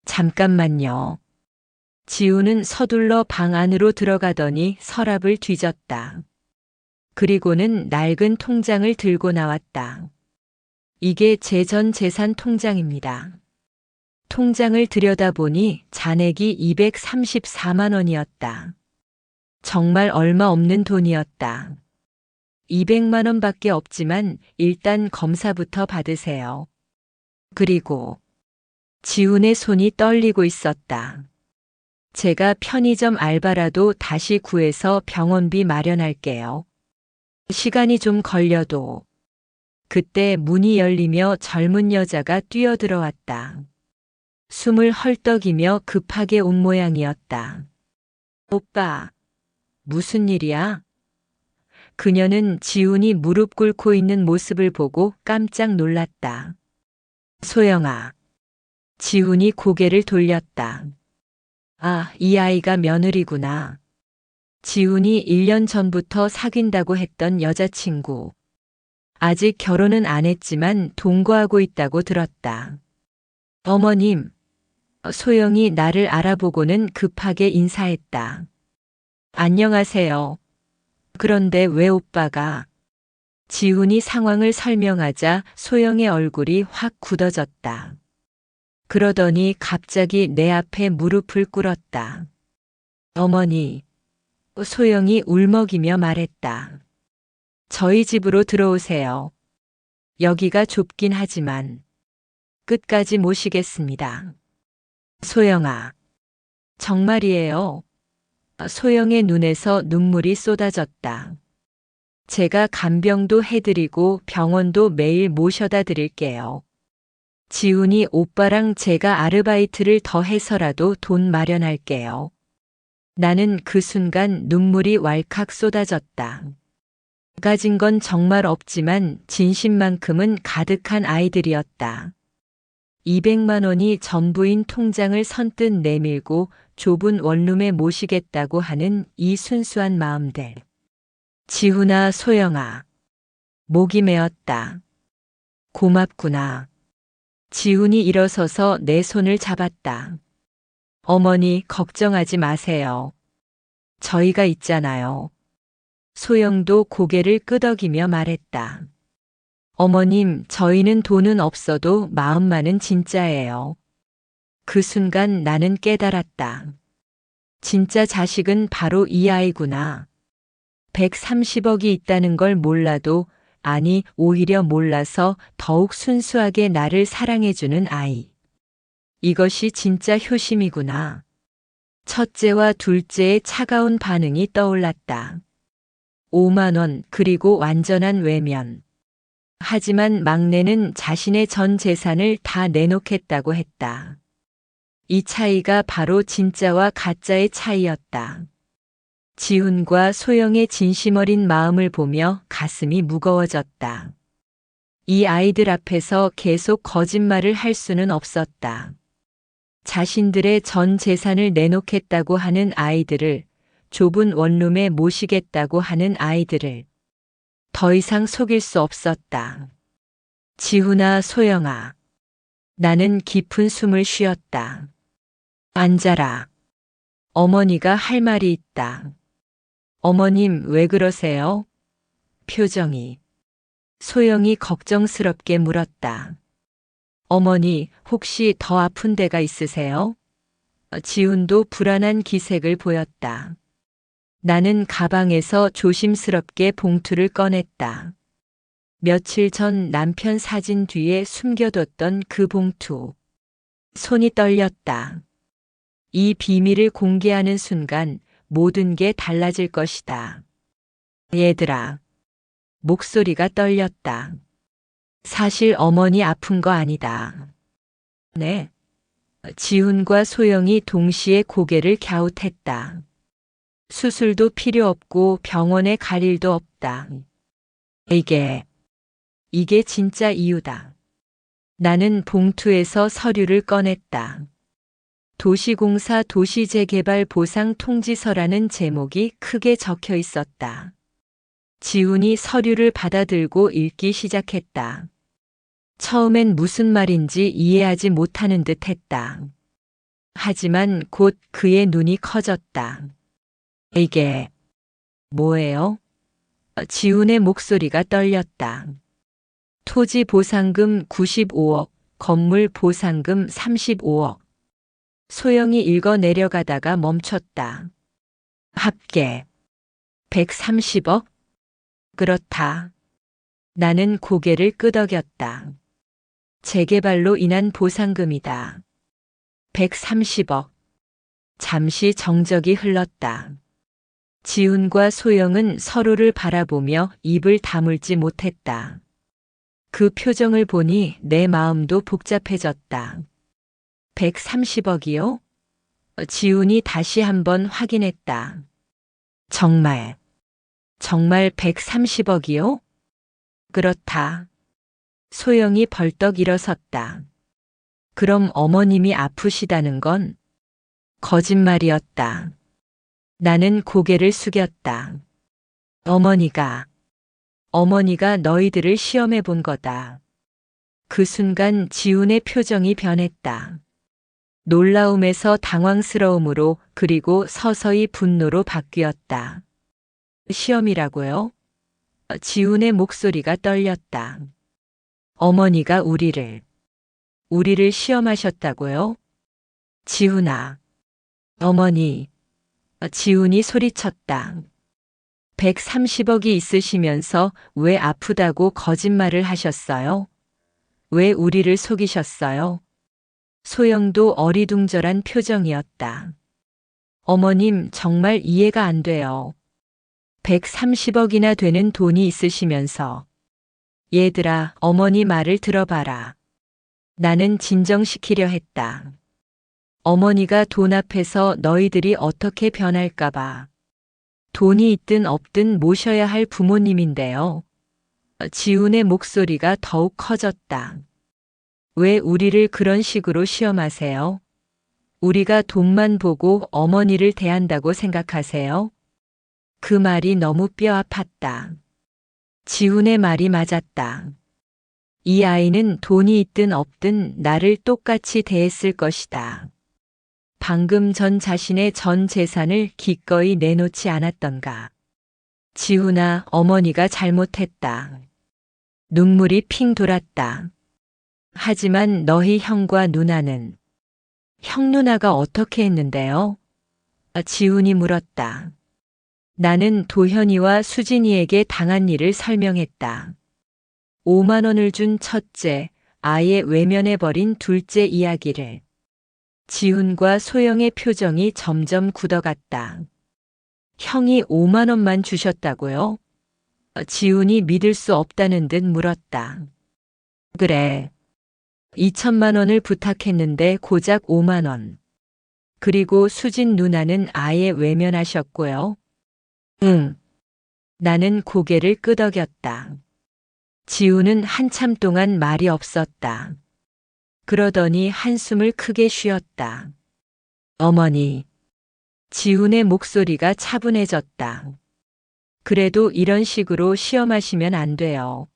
잠깐만요. 지우는 서둘러 방 안으로 들어가더니 서랍을 뒤졌다. 그리고는 낡은 통장을 들고 나왔다. 이게 제 전 재산 통장입니다. 통장을 들여다보니 잔액이 234만 원이었다. 정말 얼마 없는 돈이었다. 200만 원밖에 없지만 일단 검사부터 받으세요. 그리고 지훈의 손이 떨리고 있었다. 제가 편의점 알바라도 다시 구해서 병원비 마련할게요. 시간이 좀 걸려도. 그때 문이 열리며 젊은 여자가 뛰어들어왔다. 숨을 헐떡이며 급하게 온 모양이었다. 오빠, 무슨 일이야? 그녀는 지훈이 무릎 꿇고 있는 모습을 보고 깜짝 놀랐다. 소영아. 지훈이 고개를 돌렸다. 아, 이 아이가 며느리구나. 지훈이 1년 전부터 사귄다고 했던 여자친구. 아직 결혼은 안 했지만 동거하고 있다고 들었다. 어머님. 소영이 나를 알아보고는 급하게 인사했다. 안녕하세요. 그런데 왜 오빠가? 지훈이 상황을 설명하자 소영의 얼굴이 확 굳어졌다. 그러더니 갑자기 내 앞에 무릎을 꿇었다. 어머니. 소영이 울먹이며 말했다. 저희 집으로 들어오세요. 여기가 좁긴 하지만 끝까지 모시겠습니다. 소영아. 정말이에요. 소영의 눈에서 눈물이 쏟아졌다. 제가 간병도 해드리고 병원도 매일 모셔다 드릴게요. 지훈이 오빠랑 제가 아르바이트를 더 해서라도 돈 마련할게요. 나는 그 순간 눈물이 왈칵 쏟아졌다. 가진 건 정말 없지만 진심만큼은 가득한 아이들이었다. 200만 원이 전부인 통장을 선뜻 내밀고 좁은 원룸에 모시겠다고 하는 이 순수한 마음들. 지훈아, 소영아. 목이 메었다. 고맙구나. 지훈이 일어서서 내 손을 잡았다. 어머니, 걱정하지 마세요. 저희가 있잖아요. 소영도 고개를 끄덕이며 말했다. 어머님, 저희는 돈은 없어도 마음만은 진짜예요. 그 순간 나는 깨달았다. 진짜 자식은 바로 이 아이구나. 130억이 있다는 걸 몰라도, 아니, 오히려 몰라서 더욱 순수하게 나를 사랑해주는 아이. 이것이 진짜 효심이구나. 첫째와 둘째의 차가운 반응이 떠올랐다. 5만 원, 그리고 완전한 외면. 하지만 막내는 자신의 전 재산을 다 내놓겠다고 했다. 이 차이가 바로 진짜와 가짜의 차이였다. 지훈과 소영의 진심 어린 마음을 보며 가슴이 무거워졌다. 이 아이들 앞에서 계속 거짓말을 할 수는 없었다. 자신들의 전 재산을 내놓겠다고 하는 아이들을, 좁은 원룸에 모시겠다고 하는 아이들을 더 이상 속일 수 없었다. 지훈아, 소영아. 나는 깊은 숨을 쉬었다. 앉아라. 어머니가 할 말이 있다. 어머님, 왜 그러세요? 표정이. 소영이 걱정스럽게 물었다. 어머니, 혹시 더 아픈 데가 있으세요? 지훈도 불안한 기색을 보였다. 나는 가방에서 조심스럽게 봉투를 꺼냈다. 며칠 전 남편 사진 뒤에 숨겨뒀던 그 봉투. 손이 떨렸다. 이 비밀을 공개하는 순간 모든 게 달라질 것이다. 얘들아. 목소리가 떨렸다. 사실 어머니 아픈 거 아니다. 네. 지훈과 소영이 동시에 고개를 갸웃했다. 수술도 필요 없고 병원에 갈 일도 없다. 이게 진짜 이유다. 나는 봉투에서 서류를 꺼냈다. 도시공사 도시재개발 보상 통지서라는 제목이 크게 적혀 있었다. 지훈이 서류를 받아들고 읽기 시작했다. 처음엔 무슨 말인지 이해하지 못하는 듯 했다. 하지만 곧 그의 눈이 커졌다. 이게 뭐예요? 지훈의 목소리가 떨렸다. 토지 보상금 95억, 건물 보상금 35억. 소영이 읽어 내려가다가 멈췄다. 합계 130억? 그렇다. 나는 고개를 끄덕였다. 재개발로 인한 보상금이다. 130억. 잠시 정적이 흘렀다. 지훈과 소영은 서로를 바라보며 입을 다물지 못했다. 그 표정을 보니 내 마음도 복잡해졌다. 130억이요? 지훈이 다시 한번 확인했다. 정말 130억이요? 그렇다. 소영이 벌떡 일어섰다. 그럼 어머님이 아프시다는 건 거짓말이었다. 나는 고개를 숙였다. 어머니가 너희들을 시험해 본 거다. 그 순간 지훈의 표정이 변했다. 놀라움에서 당황스러움으로 그리고 서서히 분노로 바뀌었다. 시험이라고요? 지훈의 목소리가 떨렸다. 어머니가 우리를 시험하셨다고요? 지훈아. 어머니. 지훈이 소리쳤다. 130억이 있으시면서 왜 아프다고 거짓말을 하셨어요? 왜 우리를 속이셨어요? 소영도 어리둥절한 표정이었다. 어머님 정말 이해가 안 돼요. 130억이나 되는 돈이 있으시면서. 얘들아, 어머니 말을 들어봐라. 나는 진정시키려 했다. 어머니가 돈 앞에서 너희들이 어떻게 변할까봐. 돈이 있든 없든 모셔야 할 부모님인데요. 지훈의 목소리가 더욱 커졌다. 왜 우리를 그런 식으로 시험하세요? 우리가 돈만 보고 어머니를 대한다고 생각하세요? 그 말이 너무 뼈 아팠다. 지훈의 말이 맞았다. 이 아이는 돈이 있든 없든 나를 똑같이 대했을 것이다. 방금 전 자신의 전 재산을 기꺼이 내놓지 않았던가. 지훈아, 어머니가 잘못했다. 눈물이 핑 돌았다. 하지만 너희 형과 누나는. 형 누나가 어떻게 했는데요? 지훈이 물었다. 나는 도현이와 수진이에게 당한 일을 설명했다. 5만 원을 준 첫째, 아예 외면해버린 둘째 이야기를. 지훈과 소영의 표정이 점점 굳어갔다. 형이 5만 원만 주셨다고요? 지훈이 믿을 수 없다는 듯 물었다. 그래. 2천만 원을 부탁했는데 고작 5만 원. 그리고 수진 누나는 아예 외면하셨고요. 응. 나는 고개를 끄덕였다. 지훈은 한참 동안 말이 없었다. 그러더니 한숨을 크게 쉬었다. 어머니. 지훈의 목소리가 차분해졌다. 그래도 이런 식으로 시험하시면 안 돼요.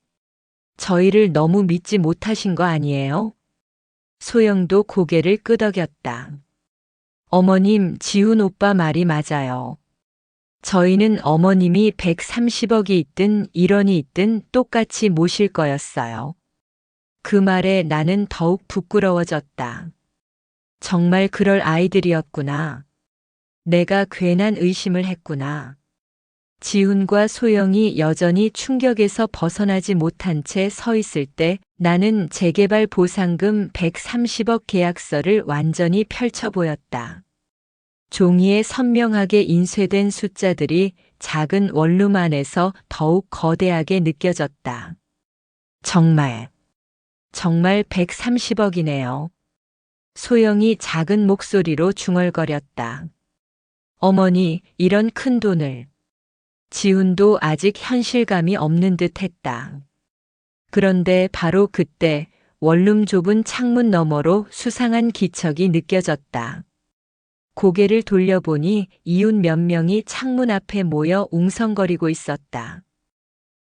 저희를 너무 믿지 못하신 거 아니에요? 소영도 고개를 끄덕였다. 어머님, 지훈 오빠 말이 맞아요. 저희는 어머님이 130억이 있든 1원이 있든 똑같이 모실 거였어요. 그 말에 나는 더욱 부끄러워졌다. 정말 그럴 아이들이었구나. 내가 괜한 의심을 했구나. 지훈과 소영이 여전히 충격에서 벗어나지 못한 채 서 있을 때 나는 재개발 보상금 130억 계약서를 완전히 펼쳐 보였다. 종이에 선명하게 인쇄된 숫자들이 작은 원룸 안에서 더욱 거대하게 느껴졌다. 정말 130억이네요. 소영이 작은 목소리로 중얼거렸다. 어머니, 이런 큰 돈을. 지훈도 아직 현실감이 없는 듯 했다. 그런데 바로 그때 원룸 좁은 창문 너머로 수상한 기척이 느껴졌다. 고개를 돌려보니 이웃 몇 명이 창문 앞에 모여 웅성거리고 있었다.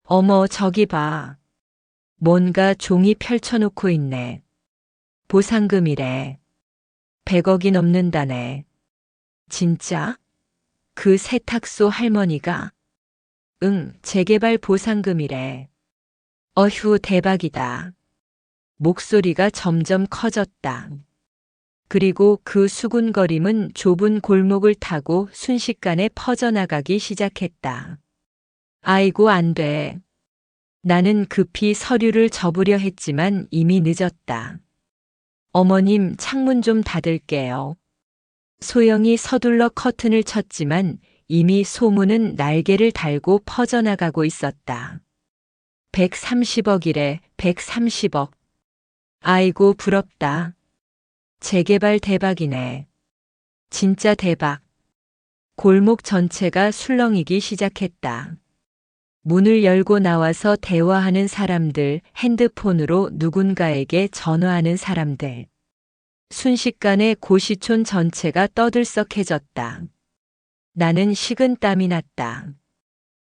어머, 저기 봐. 뭔가 종이 펼쳐놓고 있네. 보상금이래. 100억이 넘는다네. 진짜? 그 세탁소 할머니가? 응, 재개발 보상금이래. 어휴, 대박이다. 목소리가 점점 커졌다. 그리고 그 수군거림은 좁은 골목을 타고 순식간에 퍼져나가기 시작했다. 아이고, 안 돼. 나는 급히 서류를 접으려 했지만 이미 늦었다. 어머님, 창문 좀 닫을게요. 소영이 서둘러 커튼을 쳤지만 이미 소문은 날개를 달고 퍼져나가고 있었다. 130억이래, 130억. 아이고, 부럽다. 재개발 대박이네. 진짜 대박. 골목 전체가 술렁이기 시작했다. 문을 열고 나와서 대화하는 사람들, 핸드폰으로 누군가에게 전화하는 사람들. 순식간에 고시촌 전체가 떠들썩해졌다. 나는 식은땀이 났다.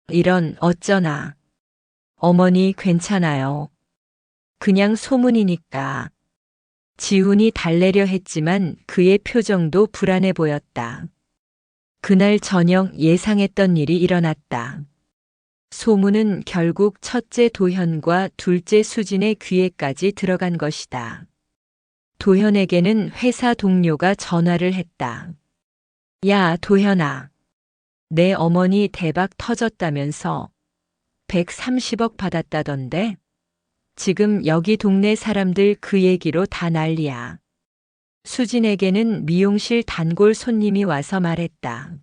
이런 어쩌나. 어머니 괜찮아요. 그냥 소문이니까. 지훈이 달래려 했지만 그의 표정도 불안해 보였다. 그날 저녁 예상했던 일이 일어났다. 소문은 결국 첫째 도현과 둘째 수진의 귀에까지 들어간 것이다. 도현에게는 회사 동료가 전화를 했다. 야, 도현아. 내 어머니 대박 터졌다면서 130억 받았다던데? 지금 여기 동네 사람들 그 얘기로 다 난리야. 수진에게는 미용실 단골 손님이 와서 말했다.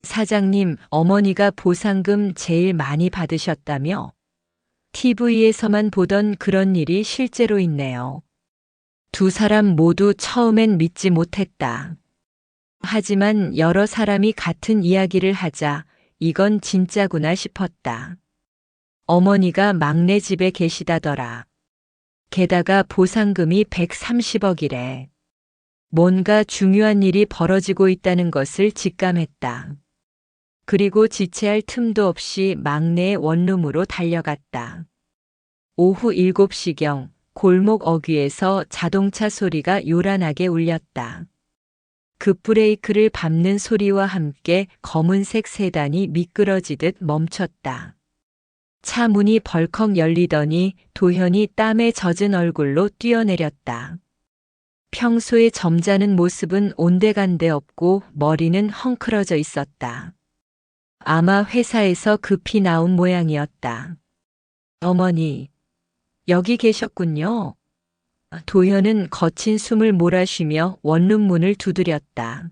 사장님, 어머니가 보상금 제일 많이 받으셨다며? TV에서만 보던 그런 일이 실제로 있네요. 두 사람 모두 처음엔 믿지 못했다. 하지만 여러 사람이 같은 이야기를 하자 이건 진짜구나 싶었다. 어머니가 막내 집에 계시다더라. 게다가 보상금이 130억이래. 뭔가 중요한 일이 벌어지고 있다는 것을 직감했다. 그리고 지체할 틈도 없이 막내의 원룸으로 달려갔다. 오후 7시경 골목 어귀에서 자동차 소리가 요란하게 울렸다. 급브레이크를 밟는 소리와 함께 검은색 세단이 미끄러지듯 멈췄다. 차 문이 벌컥 열리더니 도현이 땀에 젖은 얼굴로 뛰어내렸다. 평소에 점잖은 모습은 온데간데 없고 머리는 헝클어져 있었다. 아마 회사에서 급히 나온 모양이었다. 어머니, 여기 계셨군요. 도현은 거친 숨을 몰아쉬며 원룸 문을 두드렸다.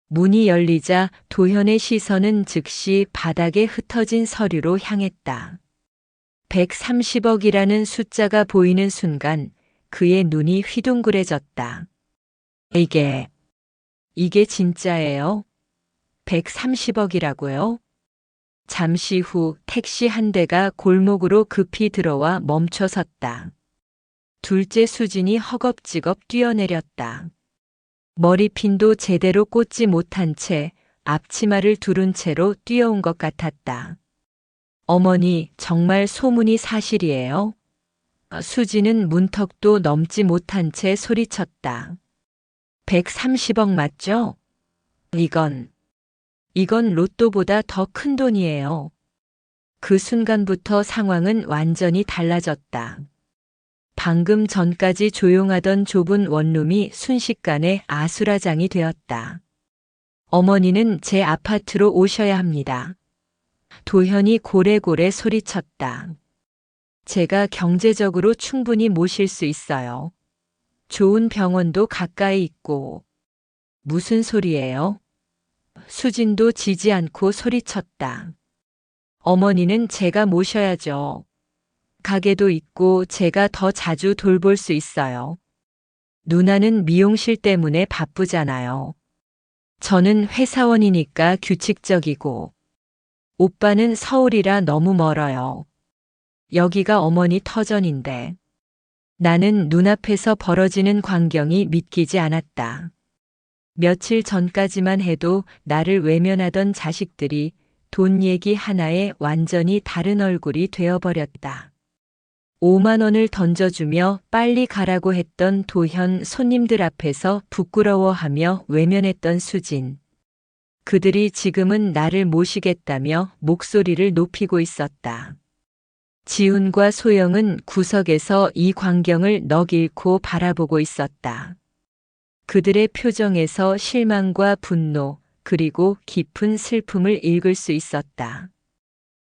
문이 열리자 도현의 시선은 즉시 바닥에 흩어진 서류로 향했다. 130억이라는 숫자가 보이는 순간 그의 눈이 휘둥그레졌다. 이게 진짜예요? 130억이라고요? 잠시 후 택시 한 대가 골목으로 급히 들어와 멈춰 섰다. 둘째 수진이 허겁지겁 뛰어내렸다. 머리핀도 제대로 꽂지 못한 채 앞치마를 두른 채로 뛰어온 것 같았다. 어머니, 정말 소문이 사실이에요? 수진은 문턱도 넘지 못한 채 소리쳤다. 130억 맞죠? 이건 로또보다 더 큰 돈이에요. 그 순간부터 상황은 완전히 달라졌다. 방금 전까지 조용하던 좁은 원룸이 순식간에 아수라장이 되었다. 어머니는 제 아파트로 오셔야 합니다. 도현이 고래고래 소리쳤다. 제가 경제적으로 충분히 모실 수 있어요. 좋은 병원도 가까이 있고. 무슨 소리예요? 수진도 지지 않고 소리쳤다. 어머니는 제가 모셔야죠. 가게도 있고 제가 더 자주 돌볼 수 있어요. 누나는 미용실 때문에 바쁘잖아요. 저는 회사원이니까 규칙적이고. 오빠는 서울이라 너무 멀어요. 여기가 어머니 터전인데. 나는 눈앞에서 벌어지는 광경이 믿기지 않았다. 며칠 전까지만 해도 나를 외면하던 자식들이 돈 얘기 하나에 완전히 다른 얼굴이 되어버렸다. 5만 원을 던져주며 빨리 가라고 했던 도현 손님들 앞에서 부끄러워하며 외면했던 수진. 그들이 지금은 나를 모시겠다며 목소리를 높이고 있었다. 지훈과 소영은 구석에서 이 광경을 넋 잃고 바라보고 있었다. 그들의 표정에서 실망과 분노, 그리고 깊은 슬픔을 읽을 수 있었다.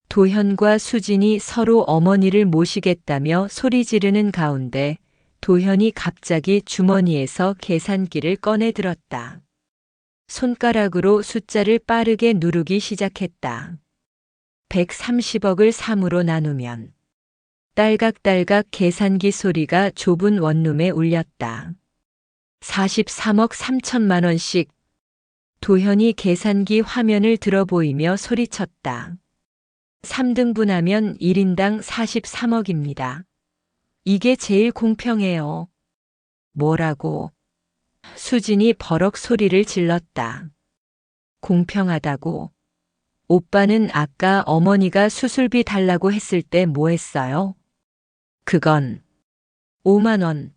도현과 수진이 서로 어머니를 모시겠다며 소리 지르는 가운데 도현이 갑자기 주머니에서 계산기를 꺼내 들었다. 손가락으로 숫자를 빠르게 누르기 시작했다. 130억을 3으로 나누면 딸각딸각 계산기 소리가 좁은 원룸에 울렸다. 43억 3천만 원씩. 도현이 계산기 화면을 들어보이며 소리쳤다. 3등분하면 1인당 43억입니다. 이게 제일 공평해요. 뭐라고? 수진이 버럭 소리를 질렀다. 공평하다고? 오빠는 아까 어머니가 수술비 달라고 했을 때 뭐 했어요? 그건 5만 원.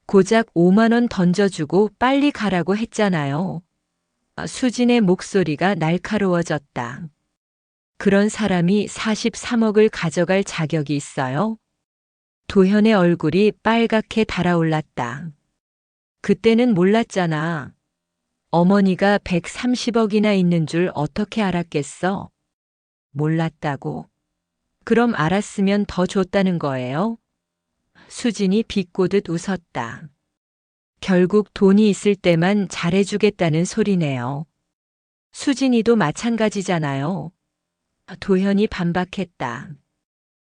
고작 5만 원 던져주고 빨리 가라고 했잖아요. 수진의 목소리가 날카로워졌다. 그런 사람이 43억을 가져갈 자격이 있어요? 도현의 얼굴이 빨갛게 달아올랐다. 그때는 몰랐잖아. 어머니가 130억이나 있는 줄 어떻게 알았겠어? 몰랐다고. 그럼 알았으면 더 줬다는 거예요? 수진이 비꼬듯 웃었다. 결국 돈이 있을 때만 잘해주겠다는 소리네요. 수진이도 마찬가지잖아요. 도현이 반박했다.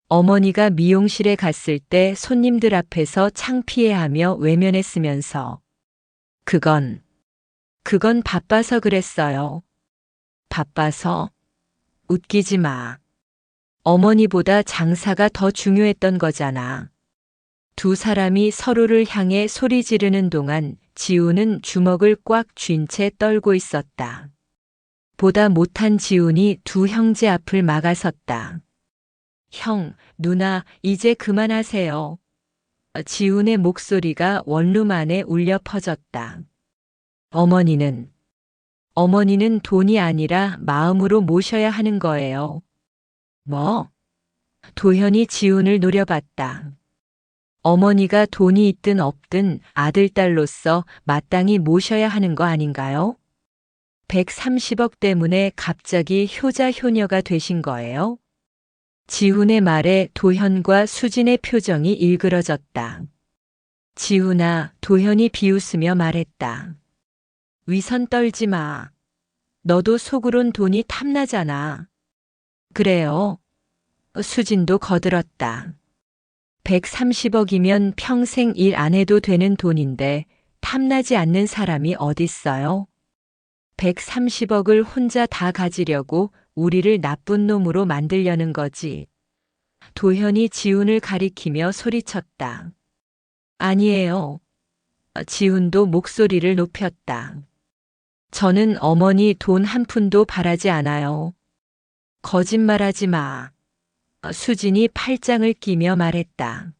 어머니가 미용실에 갔을 때 손님들 앞에서 창피해하며 외면했으면서. 그건 바빠서 그랬어요. 바빠서? 웃기지 마. 어머니보다 장사가 더 중요했던 거잖아. 두 사람이 서로를 향해 소리 지르는 동안 지훈은 주먹을 꽉 쥔 채 떨고 있었다. 보다 못한 지훈이 두 형제 앞을 막아섰다. 형, 누나, 이제 그만하세요. 지훈의 목소리가 원룸 안에 울려 퍼졌다. 어머니는 돈이 아니라 마음으로 모셔야 하는 거예요. 뭐? 도현이 지훈을 노려봤다. 어머니가 돈이 있든 없든 아들, 딸로서 마땅히 모셔야 하는 거 아닌가요? 130억 때문에 갑자기 효자 효녀가 되신 거예요? 지훈의 말에 도현과 수진의 표정이 일그러졌다. 지훈아, 도현이 비웃으며 말했다. 위선 떨지 마. 너도 속으론 돈이 탐나잖아. 그래요. 수진도 거들었다. 130억이면 평생 일 안 해도 되는 돈인데 탐나지 않는 사람이 어딨어요? 130억을 혼자 다 가지려고 우리를 나쁜 놈으로 만들려는 거지. 도현이 지훈을 가리키며 소리쳤다. 아니에요. 지훈도 목소리를 높였다. 저는 어머니 돈 한 푼도 바라지 않아요. 거짓말하지 마. 수진이 팔짱을 끼며 말했다.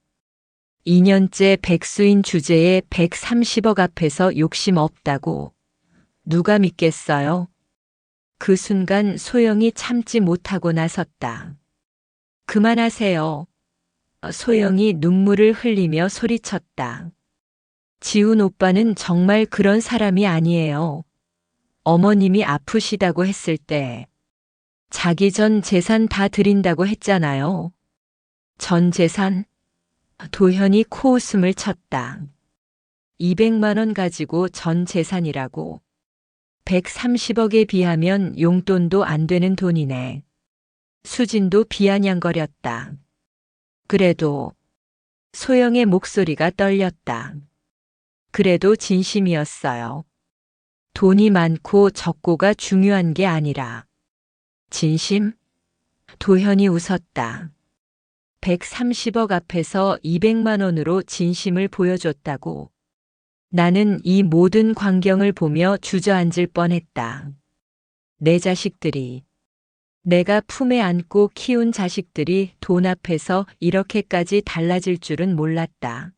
2년째 백수인 주제에 130억 앞에서 욕심 없다고. 누가 믿겠어요? 그 순간 소영이 참지 못하고 나섰다. 그만하세요. 소영이 눈물을 흘리며 소리쳤다. 지훈 오빠는 정말 그런 사람이 아니에요. 어머님이 아프시다고 했을 때 자기 전 재산 다 드린다고 했잖아요. 전 재산? 도현이 코웃음을 쳤다. 200만 원 가지고 전 재산이라고. 130억에 비하면 용돈도 안 되는 돈이네. 수진도 비아냥거렸다. 그래도 소영의 목소리가 떨렸다. 그래도 진심이었어요. 돈이 많고 적고가 중요한 게 아니라. 진심? 도현이 웃었다. 130억 앞에서 200만 원으로 진심을 보여줬다고. 나는 이 모든 광경을 보며 주저앉을 뻔했다. 내 자식들이, 내가 품에 안고 키운 자식들이 돈 앞에서 이렇게까지 달라질 줄은 몰랐다.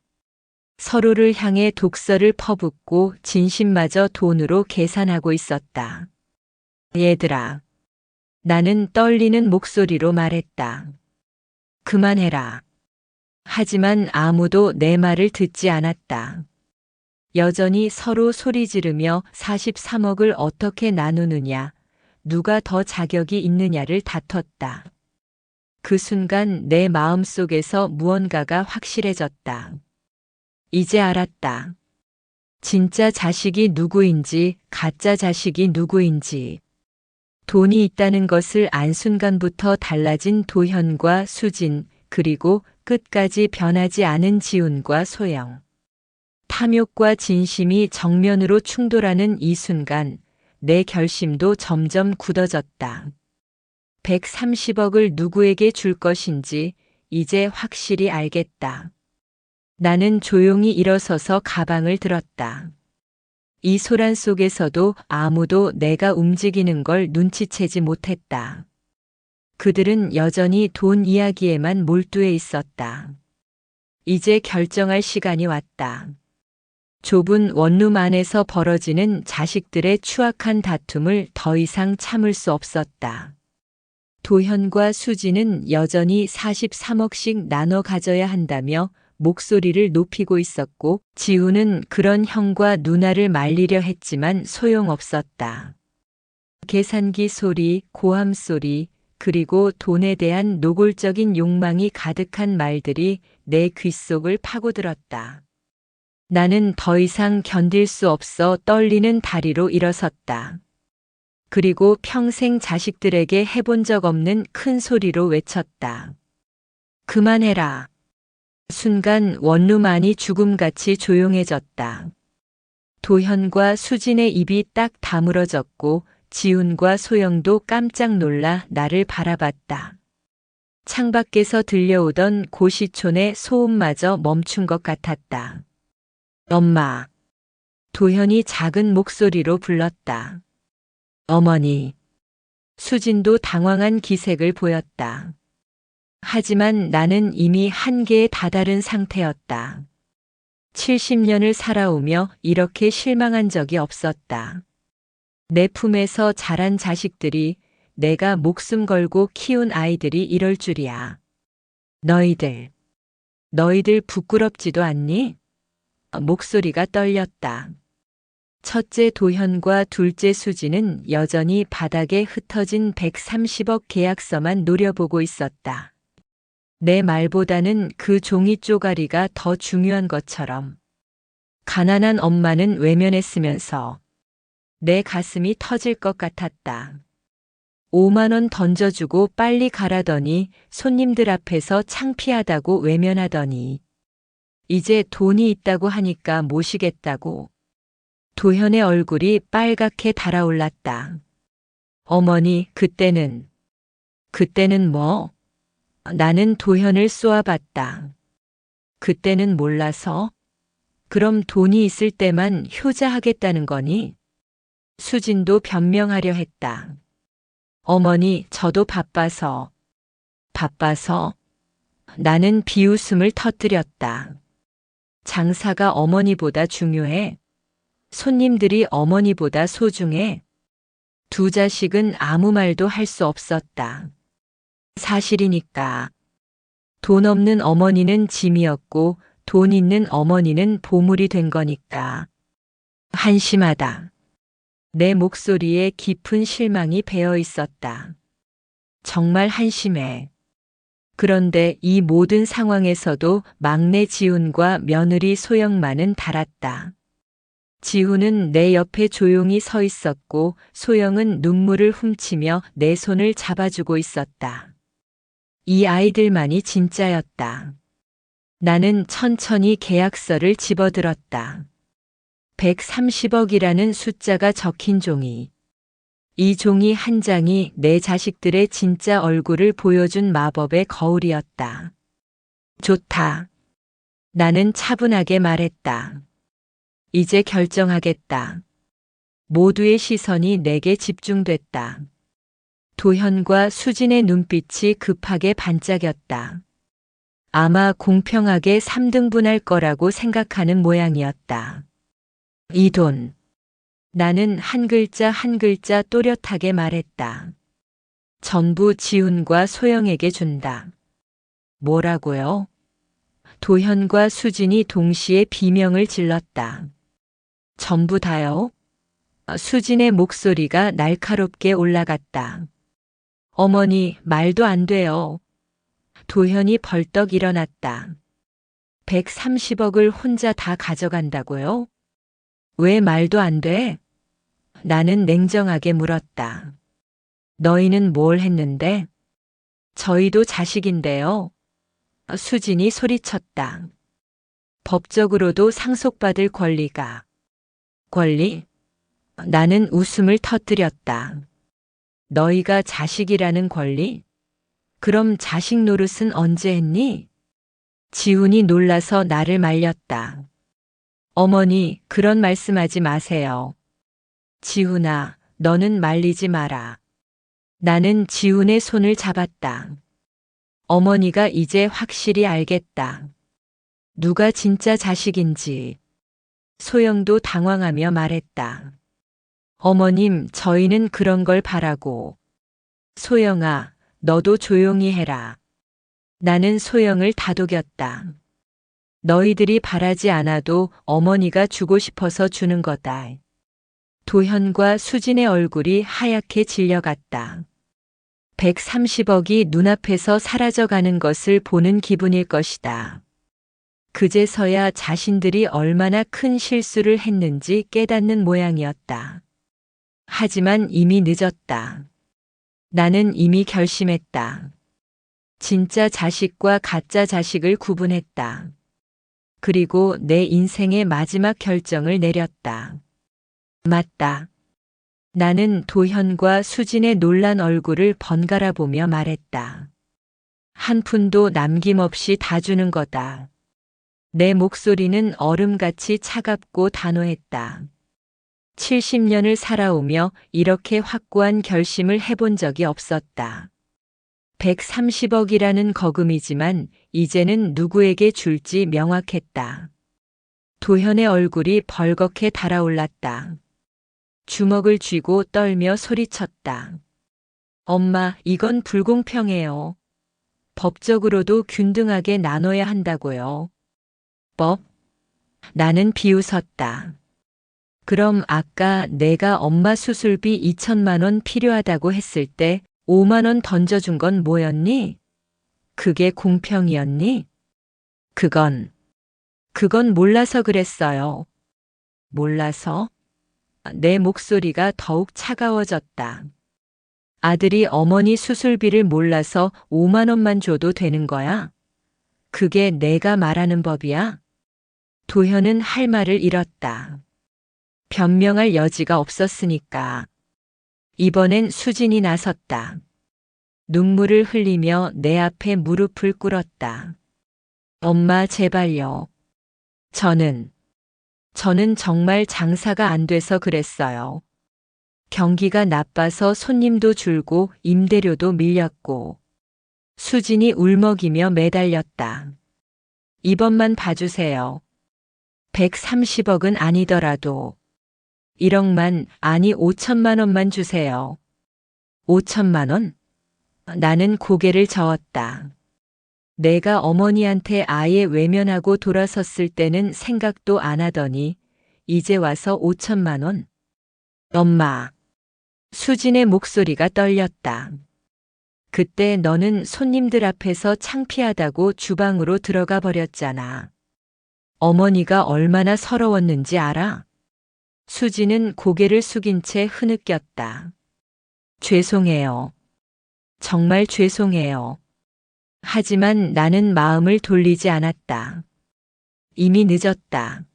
서로를 향해 독서를 퍼붓고 진심마저 돈으로 계산하고 있었다. 얘들아. 나는 떨리는 목소리로 말했다. 그만해라. 하지만 아무도 내 말을 듣지 않았다. 여전히 서로 소리 지르며 43억을 어떻게 나누느냐, 누가 더 자격이 있느냐를 다퉜다. 그 순간 내 마음속에서 무언가가 확실해졌다. 이제 알았다. 진짜 자식이 누구인지, 가짜 자식이 누구인지. 돈이 있다는 것을 안 순간부터 달라진 도현과 수진, 그리고 끝까지 변하지 않은 지훈과 소영. 탐욕과 진심이 정면으로 충돌하는 이 순간 내 결심도 점점 굳어졌다. 130억을 누구에게 줄 것인지 이제 확실히 알겠다. 나는 조용히 일어서서 가방을 들었다. 이 소란 속에서도 아무도 내가 움직이는 걸 눈치채지 못했다. 그들은 여전히 돈 이야기에만 몰두해 있었다. 이제 결정할 시간이 왔다. 좁은 원룸 안에서 벌어지는 자식들의 추악한 다툼을 더 이상 참을 수 없었다. 도현과 수지는 여전히 43억씩 나눠 가져야 한다며 목소리를 높이고 있었고, 지훈은 그런 형과 누나를 말리려 했지만 소용없었다. 계산기 소리, 고함 소리, 그리고 돈에 대한 노골적인 욕망이 가득한 말들이 내 귓속을 파고들었다. 나는 더 이상 견딜 수 없어 떨리는 다리로 일어섰다. 그리고 평생 자식들에게 해본 적 없는 큰 소리로 외쳤다. 그만해라. 순간 원룸 안이 죽음같이 조용해졌다. 도현과 수진의 입이 딱 다물어졌고 지훈과 소영도 깜짝 놀라 나를 바라봤다. 창밖에서 들려오던 고시촌의 소음마저 멈춘 것 같았다. 엄마. 도현이 작은 목소리로 불렀다. 어머니. 수진도 당황한 기색을 보였다. 하지만 나는 이미 한계에 다다른 상태였다. 70년을 살아오며 이렇게 실망한 적이 없었다. 내 품에서 자란 자식들이, 내가 목숨 걸고 키운 아이들이 이럴 줄이야. 너희들 부끄럽지도 않니? 목소리가 떨렸다. 첫째 도현과 둘째 수지는 여전히 바닥에 흩어진 130억 계약서만 노려보고 있었다. 내 말보다는 그 종이 쪼가리가 더 중요한 것처럼. 가난한 엄마는 외면했으면서 내 가슴이 터질 것 같았다. 5만 원 던져주고 빨리 가라더니 손님들 앞에서 창피하다고 외면하더니 이제 돈이 있다고 하니까 모시겠다고. 도현의 얼굴이 빨갛게 달아올랐다. 어머니, 그때는 뭐? 나는 도현을 쏘아봤다. 그때는 몰라서? 그럼 돈이 있을 때만 효자하겠다는 거니? 수진도 변명하려 했다. 어머니, 저도 바빠서. 나는 비웃음을 터뜨렸다. 장사가 어머니보다 중요해? 손님들이 어머니보다 소중해? 두 자식은 아무 말도 할 수 없었다. 사실이니까. 돈 없는 어머니는 짐이었고 돈 있는 어머니는 보물이 된 거니까. 한심하다. 내 목소리에 깊은 실망이 배어 있었다. 정말 한심해. 그런데 이 모든 상황에서도 막내 지훈과 며느리 소영만은 달았다. 지훈은 내 옆에 조용히 서 있었고 소영은 눈물을 훔치며 내 손을 잡아주고 있었다. 이 아이들만이 진짜였다. 나는 천천히 계약서를 집어들었다. 130억이라는 숫자가 적힌 종이. 이 종이 한 장이 내 자식들의 진짜 얼굴을 보여준 마법의 거울이었다. 좋다. 나는 차분하게 말했다. 이제 결정하겠다. 모두의 시선이 내게 집중됐다. 도현과 수진의 눈빛이 급하게 반짝였다. 아마 공평하게 3등분할 거라고 생각하는 모양이었다. 이 돈. 나는 한 글자 한 글자 또렷하게 말했다. 전부 지훈과 소영에게 준다. 뭐라고요? 도현과 수진이 동시에 비명을 질렀다. 전부 다요? 수진의 목소리가 날카롭게 올라갔다. 어머니, 말도 안 돼요. 도현이 벌떡 일어났다. 130억을 혼자 다 가져간다고요? 왜 말도 안 돼? 나는 냉정하게 물었다. 너희는 뭘 했는데? 저희도 자식인데요. 수진이 소리쳤다. 법적으로도 상속받을 권리가. 권리? 나는 웃음을 터뜨렸다. 너희가 자식이라는 권리? 그럼 자식 노릇은 언제 했니? 지훈이 놀라서 나를 말렸다. 어머니, 그런 말씀하지 마세요. 지훈아, 너는 말리지 마라. 나는 지훈의 손을 잡았다. 어머니가 이제 확실히 알겠다. 누가 진짜 자식인지. 소영도 당황하며 말했다. 어머님, 저희는 그런 걸 바라고. 소영아, 너도 조용히 해라. 나는 소영을 다독였다. 너희들이 바라지 않아도 어머니가 주고 싶어서 주는 거다. 도현과 수진의 얼굴이 하얗게 질려갔다. 130억이 눈앞에서 사라져가는 것을 보는 기분일 것이다. 그제서야 자신들이 얼마나 큰 실수를 했는지 깨닫는 모양이었다. 하지만 이미 늦었다. 나는 이미 결심했다. 진짜 자식과 가짜 자식을 구분했다. 그리고 내 인생의 마지막 결정을 내렸다. 맞다. 나는 도현과 수진의 놀란 얼굴을 번갈아 보며 말했다. 한 푼도 남김없이 다 주는 거다. 내 목소리는 얼음같이 차갑고 단호했다. 70년을 살아오며 이렇게 확고한 결심을 해본 적이 없었다. 130억이라는 거금이지만 이제는 누구에게 줄지 명확했다. 도현의 얼굴이 벌겋게 달아올랐다. 주먹을 쥐고 떨며 소리쳤다. 엄마, 이건 불공평해요. 법적으로도 균등하게 나눠야 한다고요. 법? 나는 비웃었다. 그럼 아까 내가 엄마 수술비 2천만 원 필요하다고 했을 때 5만 원 던져준 건 뭐였니? 그게 공평이었니? 그건 몰라서 그랬어요. 몰라서? 내 목소리가 더욱 차가워졌다. 아들이 어머니 수술비를 몰라서 5만 원만 줘도 되는 거야? 그게 내가 말하는 법이야? 도현은 할 말을 잃었다. 변명할 여지가 없었으니까. 이번엔 수진이 나섰다. 눈물을 흘리며 내 앞에 무릎을 꿇었다. 엄마, 제발요. 저는 정말 장사가 안 돼서 그랬어요. 경기가 나빠서 손님도 줄고 임대료도 밀렸고. 수진이 울먹이며 매달렸다. 이번만 봐주세요. 130억은 아니더라도 1억만, 아니 5천만 원만 주세요. 5천만 원? 나는 고개를 저었다. 내가 어머니한테 아예 외면하고 돌아섰을 때는 생각도 안 하더니 이제 와서 5천만 원? 엄마. 수진의 목소리가 떨렸다. 그때 너는 손님들 앞에서 창피하다고 주방으로 들어가 버렸잖아. 어머니가 얼마나 서러웠는지 알아? 수진은 고개를 숙인 채 흐느꼈다. 죄송해요. 정말 죄송해요. 하지만 나는 마음을 돌리지 않았다. 이미 늦었다.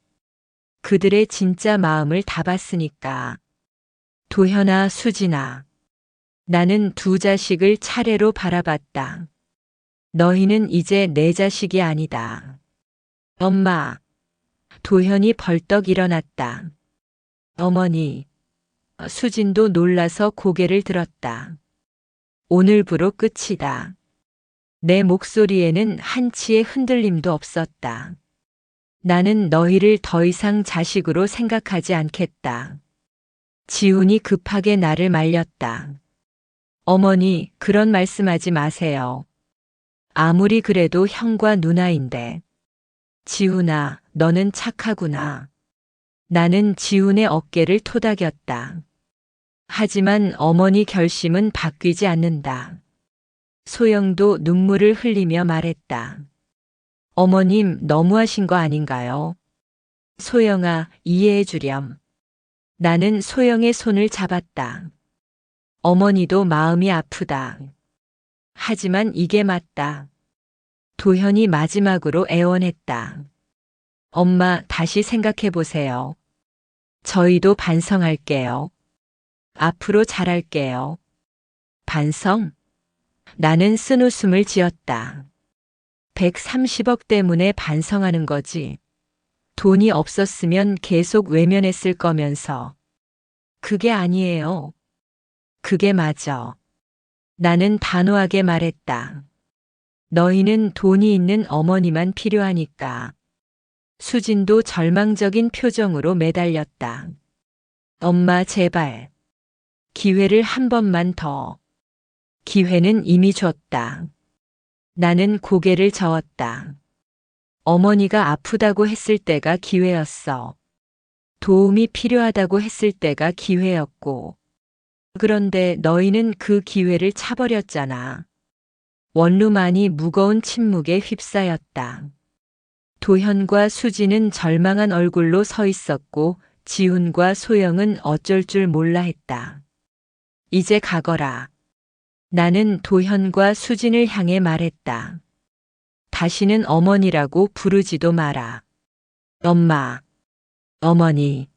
그들의 진짜 마음을 다 봤으니까. 도현아, 수진아. 나는 두 자식을 차례로 바라봤다. 너희는 이제 내 자식이 아니다. 엄마. 도현이 벌떡 일어났다. 어머니. 수진도 놀라서 고개를 들었다. 오늘부로 끝이다. 내 목소리에는 한치의 흔들림도 없었다. 나는 너희를 더 이상 자식으로 생각하지 않겠다. 지훈이 급하게 나를 말렸다. 어머니, 그런 말씀하지 마세요. 아무리 그래도 형과 누나인데. 지훈아, 너는 착하구나. 나는 지훈의 어깨를 토닥였다. 하지만 어머니 결심은 바뀌지 않는다. 소영도 눈물을 흘리며 말했다. 어머님, 너무하신 거 아닌가요? 소영아, 이해해 주렴. 나는 소영의 손을 잡았다. 어머니도 마음이 아프다. 하지만 이게 맞다. 도현이 마지막으로 애원했다. 엄마, 다시 생각해 보세요. 저희도 반성할게요. 앞으로 잘할게요. 반성? 나는 쓴웃음을 지었다. 130억 때문에 반성하는 거지. 돈이 없었으면 계속 외면했을 거면서. 그게 아니에요. 그게 맞아. 나는 단호하게 말했다. 너희는 돈이 있는 어머니만 필요하니까. 수진도 절망적인 표정으로 매달렸다. 엄마, 제발. 기회를 한 번만 더. 기회는 이미 줬다. 나는 고개를 저었다. 어머니가 아프다고 했을 때가 기회였어. 도움이 필요하다고 했을 때가 기회였고. 그런데 너희는 그 기회를 차버렸잖아. 원룸안이 무거운 침묵에 휩싸였다. 도현과 수지는 절망한 얼굴로 서 있었고 지훈과 소영은 어쩔 줄 몰라 했다. 이제 가거라. 나는 도현과 수진을 향해 말했다. 다시는 어머니라고 부르지도 마라. 엄마, 어머니.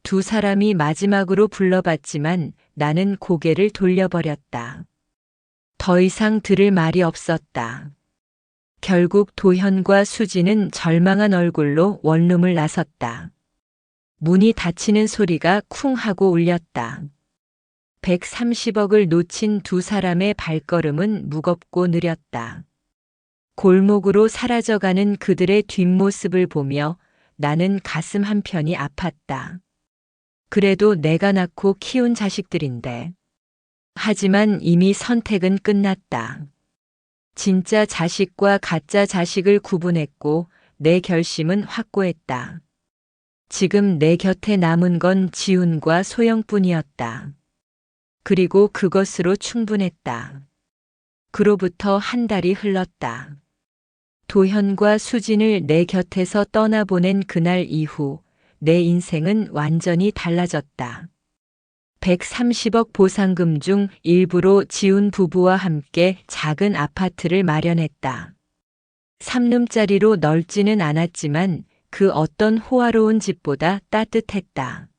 두 사람이 마지막으로 불러봤지만 나는 고개를 돌려버렸다. 더 이상 들을 말이 없었다. 결국 도현과 수지는 절망한 얼굴로 원룸을 나섰다. 문이 닫히는 소리가 쿵 하고 울렸다. 130억을 놓친 두 사람의 발걸음은 무겁고 느렸다. 골목으로 사라져가는 그들의 뒷모습을 보며 나는 가슴 한편이 아팠다. 그래도 내가 낳고 키운 자식들인데. 하지만 이미 선택은 끝났다. 진짜 자식과 가짜 자식을 구분했고 내 결심은 확고했다. 지금 내 곁에 남은 건 지훈과 소영뿐이었다. 그리고 그것으로 충분했다. 그로부터 한 달이 흘렀다. 도현과 수진을 내 곁에서 떠나보낸 그날 이후 내 인생은 완전히 달라졌다. 130억 보상금 중 일부로 지훈 부부와 함께 작은 아파트를 마련했다. 3룸짜리로 넓지는 않았지만 그 어떤 호화로운 집보다 따뜻했다.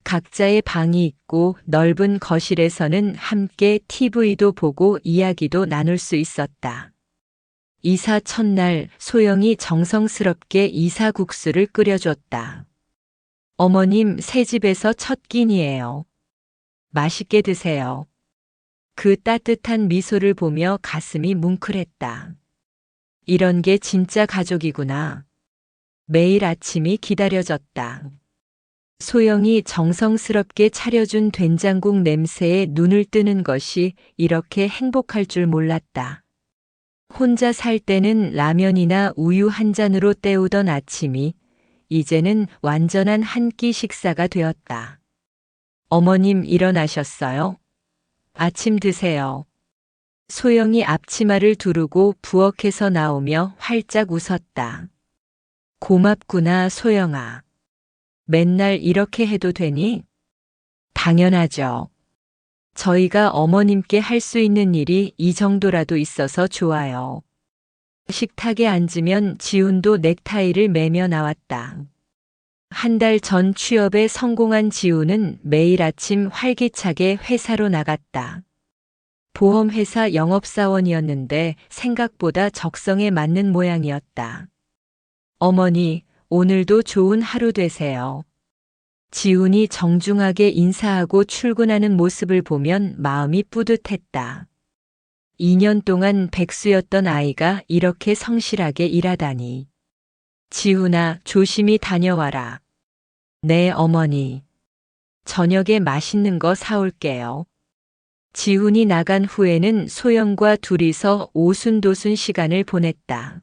각자의 방이 있고 넓은 거실에서는 함께 TV도 보고 이야기도 나눌 수 있었다. 이사 첫날 소영이 정성스럽게 이사국수를 끓여줬다. 어머님, 새 집에서 첫 끼니예요. 맛있게 드세요. 그 따뜻한 미소를 보며 가슴이 뭉클했다. 이런 게 진짜 가족이구나. 매일 아침이 기다려졌다. 소영이 정성스럽게 차려준 된장국 냄새에 눈을 뜨는 것이 이렇게 행복할 줄 몰랐다. 혼자 살 때는 라면이나 우유 한 잔으로 때우던 아침이 이제는 완전한 한 끼 식사가 되었다. 어머님, 일어나셨어요? 아침 드세요. 소영이 앞치마를 두르고 부엌에서 나오며 활짝 웃었다. 고맙구나, 소영아. 맨날 이렇게 해도 되니? 당연하죠. 저희가 어머님께 할 수 있는 일이 이 정도라도 있어서 좋아요. 식탁에 앉으면 지훈도 넥타이를 매며 나왔다. 한 달 전 취업에 성공한 지훈은 매일 아침 활기차게 회사로 나갔다. 보험회사 영업사원이었는데 생각보다 적성에 맞는 모양이었다. 어머니, 오늘도 좋은 하루 되세요. 지훈이 정중하게 인사하고 출근하는 모습을 보면 마음이 뿌듯했다. 2년 동안 백수였던 아이가 이렇게 성실하게 일하다니. 지훈아, 조심히 다녀와라. 네, 어머니. 저녁에 맛있는 거 사올게요. 지훈이 나간 후에는 소영과 둘이서 오순도순 시간을 보냈다.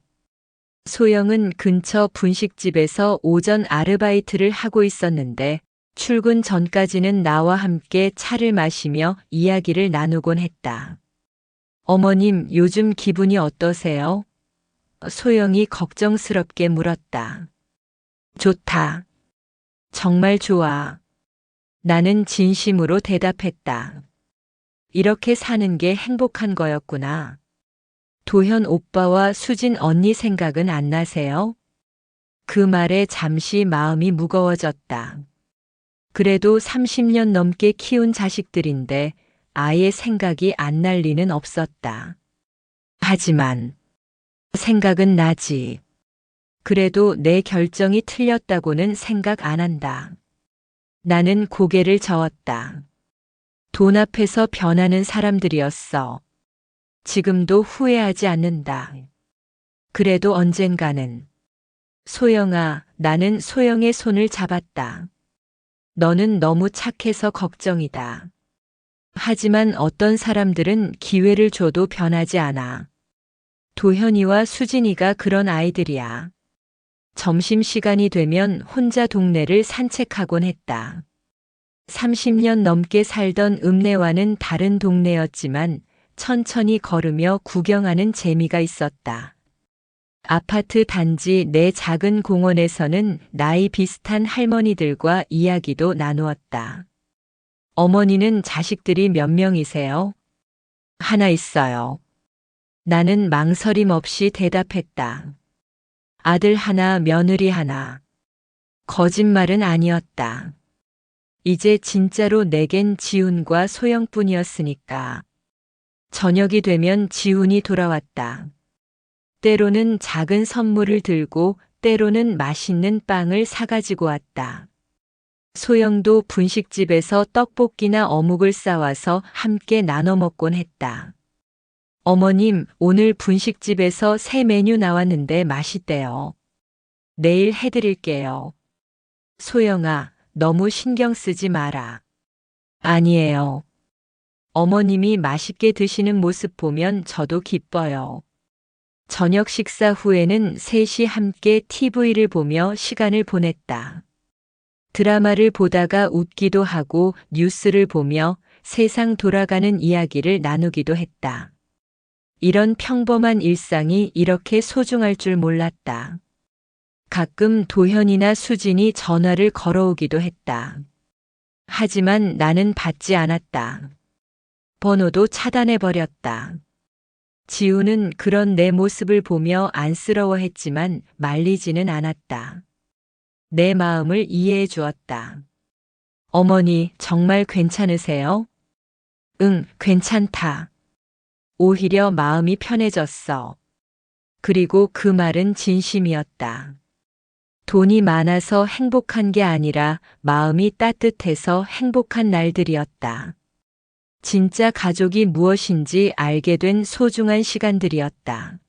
소영은 근처 분식집에서 오전 아르바이트를 하고 있었는데 출근 전까지는 나와 함께 차를 마시며 이야기를 나누곤 했다. 어머님, 요즘 기분이 어떠세요? 소영이 걱정스럽게 물었다. 좋다. 정말 좋아. 나는 진심으로 대답했다. 이렇게 사는 게 행복한 거였구나. 도현 오빠와 수진 언니 생각은 안 나세요? 그 말에 잠시 마음이 무거워졌다. 그래도 30년 넘게 키운 자식들인데 아예 생각이 안 날 리는 없었다. 하지만 생각은 나지. 그래도 내 결정이 틀렸다고는 생각 안 한다. 나는 고개를 저었다. 돈 앞에서 변하는 사람들이었어. 지금도 후회하지 않는다. 그래도 언젠가는. 소영아, 나는 소영의 손을 잡았다. 너는 너무 착해서 걱정이다. 하지만 어떤 사람들은 기회를 줘도 변하지 않아. 도현이와 수진이가 그런 아이들이야. 점심시간이 되면 혼자 동네를 산책하곤 했다. 30년 넘게 살던 읍내와는 다른 동네였지만 천천히 걸으며 구경하는 재미가 있었다. 아파트 단지 내 작은 공원에서는 나이 비슷한 할머니들과 이야기도 나누었다. 어머니는 자식들이 몇 명이세요? 하나 있어요. 나는 망설임 없이 대답했다. 아들 하나, 며느리 하나. 거짓말은 아니었다. 이제 진짜로 내겐 지훈과 소영뿐이었으니까. 저녁이 되면 지훈이 돌아왔다. 때로는 작은 선물을 들고 때로는 맛있는 빵을 사가지고 왔다. 소영도 분식집에서 떡볶이나 어묵을 싸와서 함께 나눠 먹곤 했다. 어머님, 오늘 분식집에서 새 메뉴 나왔는데 맛있대요. 내일 해드릴게요. 소영아, 너무 신경 쓰지 마라. 아니에요. 어머님이 맛있게 드시는 모습 보면 저도 기뻐요. 저녁 식사 후에는 셋이 함께 TV를 보며 시간을 보냈다. 드라마를 보다가 웃기도 하고 뉴스를 보며 세상 돌아가는 이야기를 나누기도 했다. 이런 평범한 일상이 이렇게 소중할 줄 몰랐다. 가끔 도현이나 수진이 전화를 걸어오기도 했다. 하지만 나는 받지 않았다. 번호도 차단해버렸다. 지우는 그런 내 모습을 보며 안쓰러워했지만 말리지는 않았다. 내 마음을 이해해 주었다. 어머니, 정말 괜찮으세요? 응, 괜찮다. 오히려 마음이 편해졌어. 그리고 그 말은 진심이었다. 돈이 많아서 행복한 게 아니라 마음이 따뜻해서 행복한 날들이었다. 진짜 가족이 무엇인지 알게 된 소중한 시간들이었다.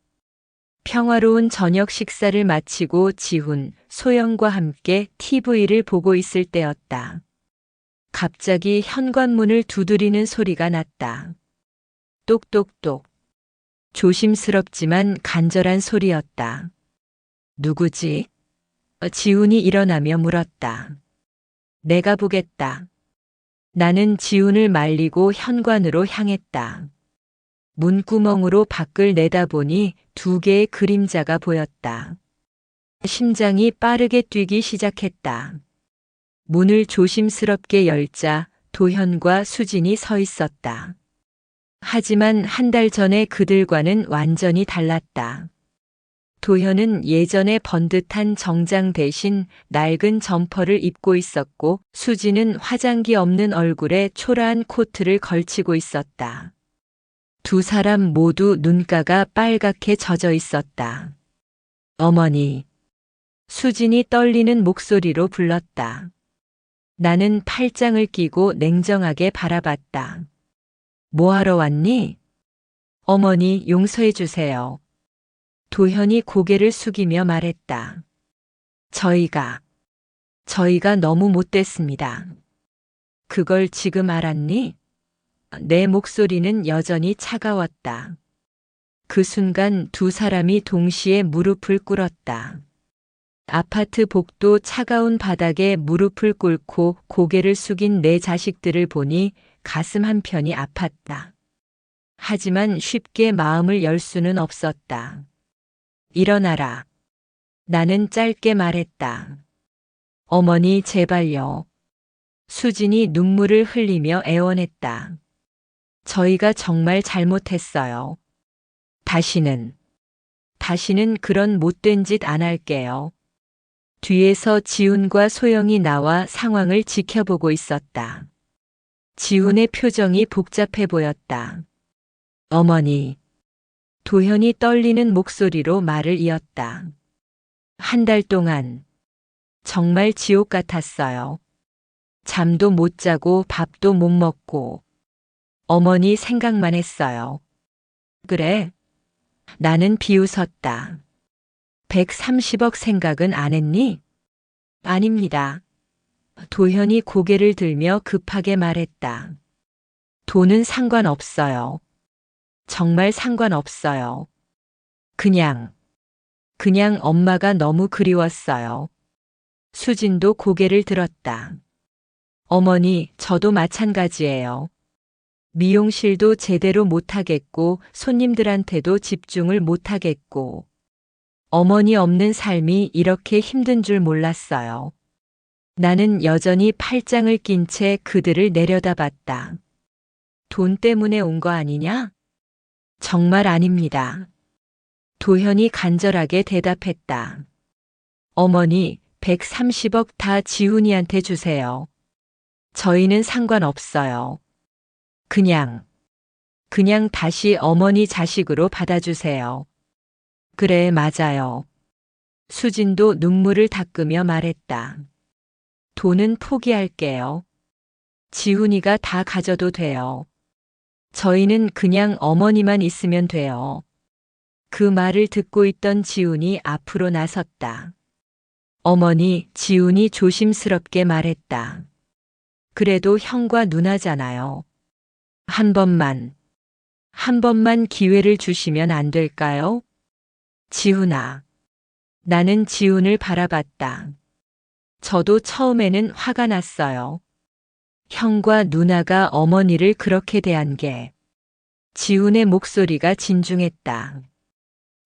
평화로운 저녁 식사를 마치고 지훈, 소영과 함께 TV를 보고 있을 때였다. 갑자기 현관문을 두드리는 소리가 났다. 똑똑똑. 조심스럽지만 간절한 소리였다. 누구지? 지훈이 일어나며 물었다. 내가 보겠다. 나는 지훈을 말리고 현관으로 향했다. 문구멍으로 밖을 내다보니 두 개의 그림자가 보였다. 심장이 빠르게 뛰기 시작했다. 문을 조심스럽게 열자 도현과 수진이 서 있었다. 하지만 한 달 전에 그들과는 완전히 달랐다. 도현은 예전에 번듯한 정장 대신 낡은 점퍼를 입고 있었고 수지는 화장기 없는 얼굴에 초라한 코트를 걸치고 있었다. 두 사람 모두 눈가가 빨갛게 젖어 있었다. 어머니. 수진이 떨리는 목소리로 불렀다. 나는 팔짱을 끼고 냉정하게 바라봤다. 뭐하러 왔니? 어머니, 용서해 주세요. 도현이 고개를 숙이며 말했다. 저희가 너무 못됐습니다. 그걸 지금 알았니? 내 목소리는 여전히 차가웠다. 그 순간 두 사람이 동시에 무릎을 꿇었다. 아파트 복도 차가운 바닥에 무릎을 꿇고 고개를 숙인 내 자식들을 보니 가슴 한편이 아팠다. 하지만 쉽게 마음을 열 수는 없었다. 일어나라. 나는 짧게 말했다. 어머니, 제발요. 수진이 눈물을 흘리며 애원했다. 저희가 정말 잘못했어요. 다시는 그런 못된 짓 안 할게요. 뒤에서 지훈과 소영이 나와 상황을 지켜보고 있었다. 지훈의 표정이 복잡해 보였다. 어머니. 도현이 떨리는 목소리로 말을 이었다. 한 달 동안 정말 지옥 같았어요. 잠도 못 자고 밥도 못 먹고 어머니 생각만 했어요. 그래? 나는 비웃었다. 130억 생각은 안 했니? 아닙니다. 도현이 고개를 들며 급하게 말했다. 돈은 상관없어요. 정말 상관없어요. 그냥 엄마가 너무 그리웠어요. 수진도 고개를 들었다. 어머니, 저도 마찬가지예요. 미용실도 제대로 못하겠고 손님들한테도 집중을 못하겠고 어머니 없는 삶이 이렇게 힘든 줄 몰랐어요. 나는 여전히 팔짱을 낀 채 그들을 내려다봤다. 돈 때문에 온 거 아니냐? 정말 아닙니다. 도현이 간절하게 대답했다. 어머니, 130억 다 지훈이한테 주세요. 저희는 상관없어요. 그냥 다시 어머니 자식으로 받아주세요. 그래, 맞아요. 수진도 눈물을 닦으며 말했다. 돈은 포기할게요. 지훈이가 다 가져도 돼요. 저희는 그냥 어머니만 있으면 돼요. 그 말을 듣고 있던 지훈이 앞으로 나섰다. 어머니, 지훈이 조심스럽게 말했다. 그래도 형과 누나잖아요. 한 번만 기회를 주시면 안 될까요? 지훈아. 나는 지훈을 바라봤다. 저도 처음에는 화가 났어요. 형과 누나가 어머니를 그렇게 대한 게. 지훈의 목소리가 진중했다.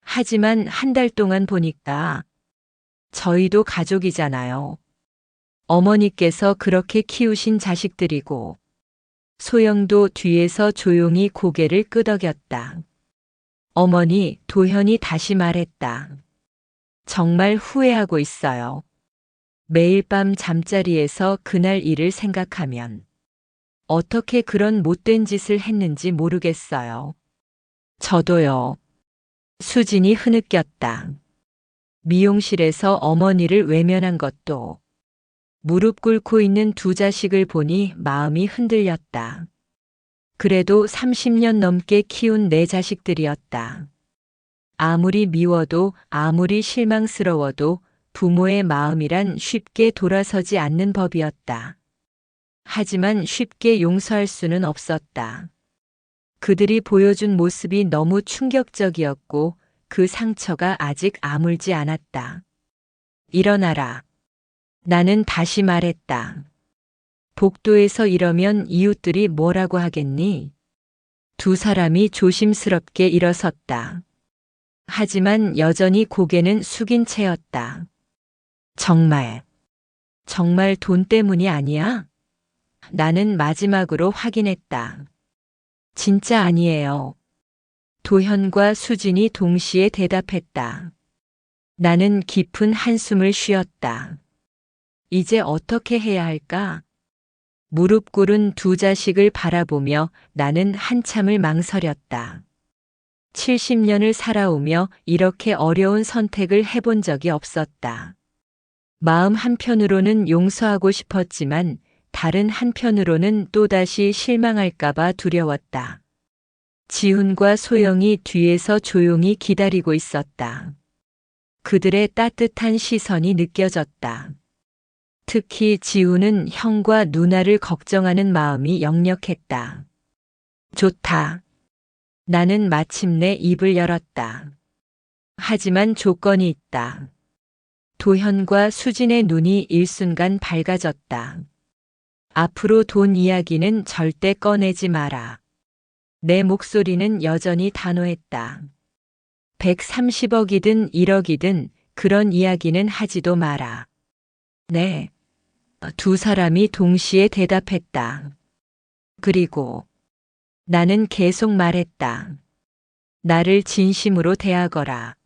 하지만 한 달 동안 보니까 저희도 가족이잖아요. 어머니께서 그렇게 키우신 자식들이고 소영도 뒤에서 조용히 고개를 끄덕였다. 어머니, 도현이 다시 말했다. 정말 후회하고 있어요. 매일 밤 잠자리에서 그날 일을 생각하면 어떻게 그런 못된 짓을 했는지 모르겠어요. 저도요. 수진이 흐느꼈다. 미용실에서 어머니를 외면한 것도 무릎 꿇고 있는 두 자식을 보니 마음이 흔들렸다. 그래도 30년 넘게 키운 내 자식들이었다. 아무리 미워도 아무리 실망스러워도 부모의 마음이란 쉽게 돌아서지 않는 법이었다. 하지만 쉽게 용서할 수는 없었다. 그들이 보여준 모습이 너무 충격적이었고 그 상처가 아직 아물지 않았다. 일어나라. 나는 다시 말했다. 복도에서 이러면 이웃들이 뭐라고 하겠니? 두 사람이 조심스럽게 일어섰다. 하지만 여전히 고개는 숙인 채였다. 정말 돈 때문이 아니야? 나는 마지막으로 확인했다. 진짜 아니에요. 도현과 수진이 동시에 대답했다. 나는 깊은 한숨을 쉬었다. 이제 어떻게 해야 할까? 무릎 꿇은 두 자식을 바라보며 나는 한참을 망설였다. 70년을 살아오며 이렇게 어려운 선택을 해본 적이 없었다. 마음 한편으로는 용서하고 싶었지만 다른 한편으로는 또다시 실망할까봐 두려웠다. 지훈과 소영이 뒤에서 조용히 기다리고 있었다. 그들의 따뜻한 시선이 느껴졌다. 특히 지훈은 형과 누나를 걱정하는 마음이 역력했다. 좋다. 나는 마침내 입을 열었다. 하지만 조건이 있다. 도현과 수진의 눈이 일순간 밝아졌다. 앞으로 돈 이야기는 절대 꺼내지 마라. 내 목소리는 여전히 단호했다. 130억이든 1억이든 그런 이야기는 하지도 마라. 네. 두 사람이 동시에 대답했다. 그리고 나는 계속 말했다. 나를 진심으로 대하거라.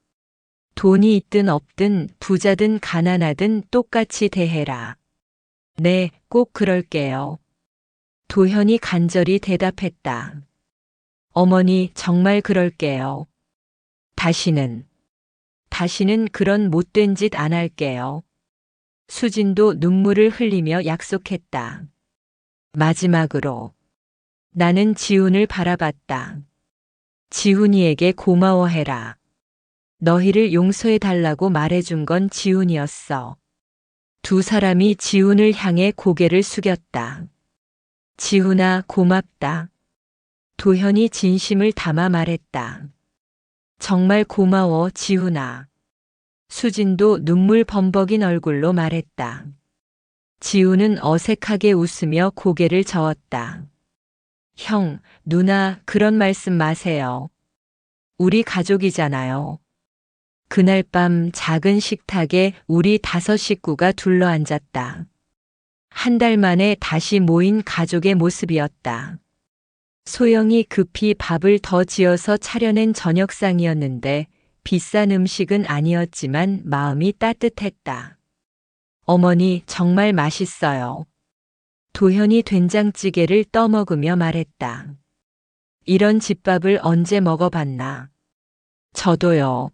돈이 있든 없든 부자든 가난하든 똑같이 대해라. 네, 꼭 그럴게요. 도현이 간절히 대답했다. 어머니, 정말 그럴게요. 다시는 그런 못된 짓 안 할게요. 수진도 눈물을 흘리며 약속했다. 마지막으로 나는 지훈을 바라봤다. 지훈이에게 고마워해라. 너희를 용서해 달라고 말해준 건 지훈이었어. 두 사람이 지훈을 향해 고개를 숙였다. 지훈아, 고맙다. 도현이 진심을 담아 말했다. 정말 고마워, 지훈아. 수진도 눈물 범벅인 얼굴로 말했다. 지훈은 어색하게 웃으며 고개를 저었다. 형, 누나, 그런 말씀 마세요. 우리 가족이잖아요. 그날 밤 작은 식탁에 우리 5식구가 둘러앉았다. 한 달 만에 다시 모인 가족의 모습이었다. 소영이 급히 밥을 더 지어서 차려낸 저녁상이었는데 비싼 음식은 아니었지만 마음이 따뜻했다. 어머니, 정말 맛있어요. 도현이 된장찌개를 떠먹으며 말했다. 이런 집밥을 언제 먹어봤나? 저도요.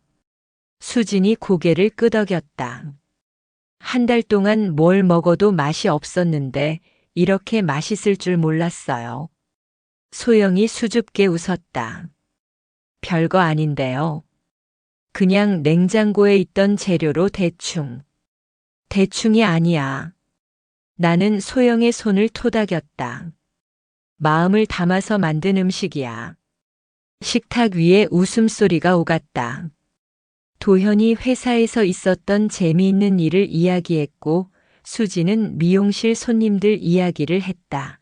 수진이 고개를 끄덕였다. 한 달 동안 뭘 먹어도 맛이 없었는데 이렇게 맛있을 줄 몰랐어요. 소영이 수줍게 웃었다. 별거 아닌데요. 그냥 냉장고에 있던 재료로 대충이 아니야. 나는 소영의 손을 토닥였다. 마음을 담아서 만든 음식이야. 식탁 위에 웃음소리가 오갔다. 도현이 회사에서 있었던 재미있는 일을 이야기했고 수지는 미용실 손님들 이야기를 했다.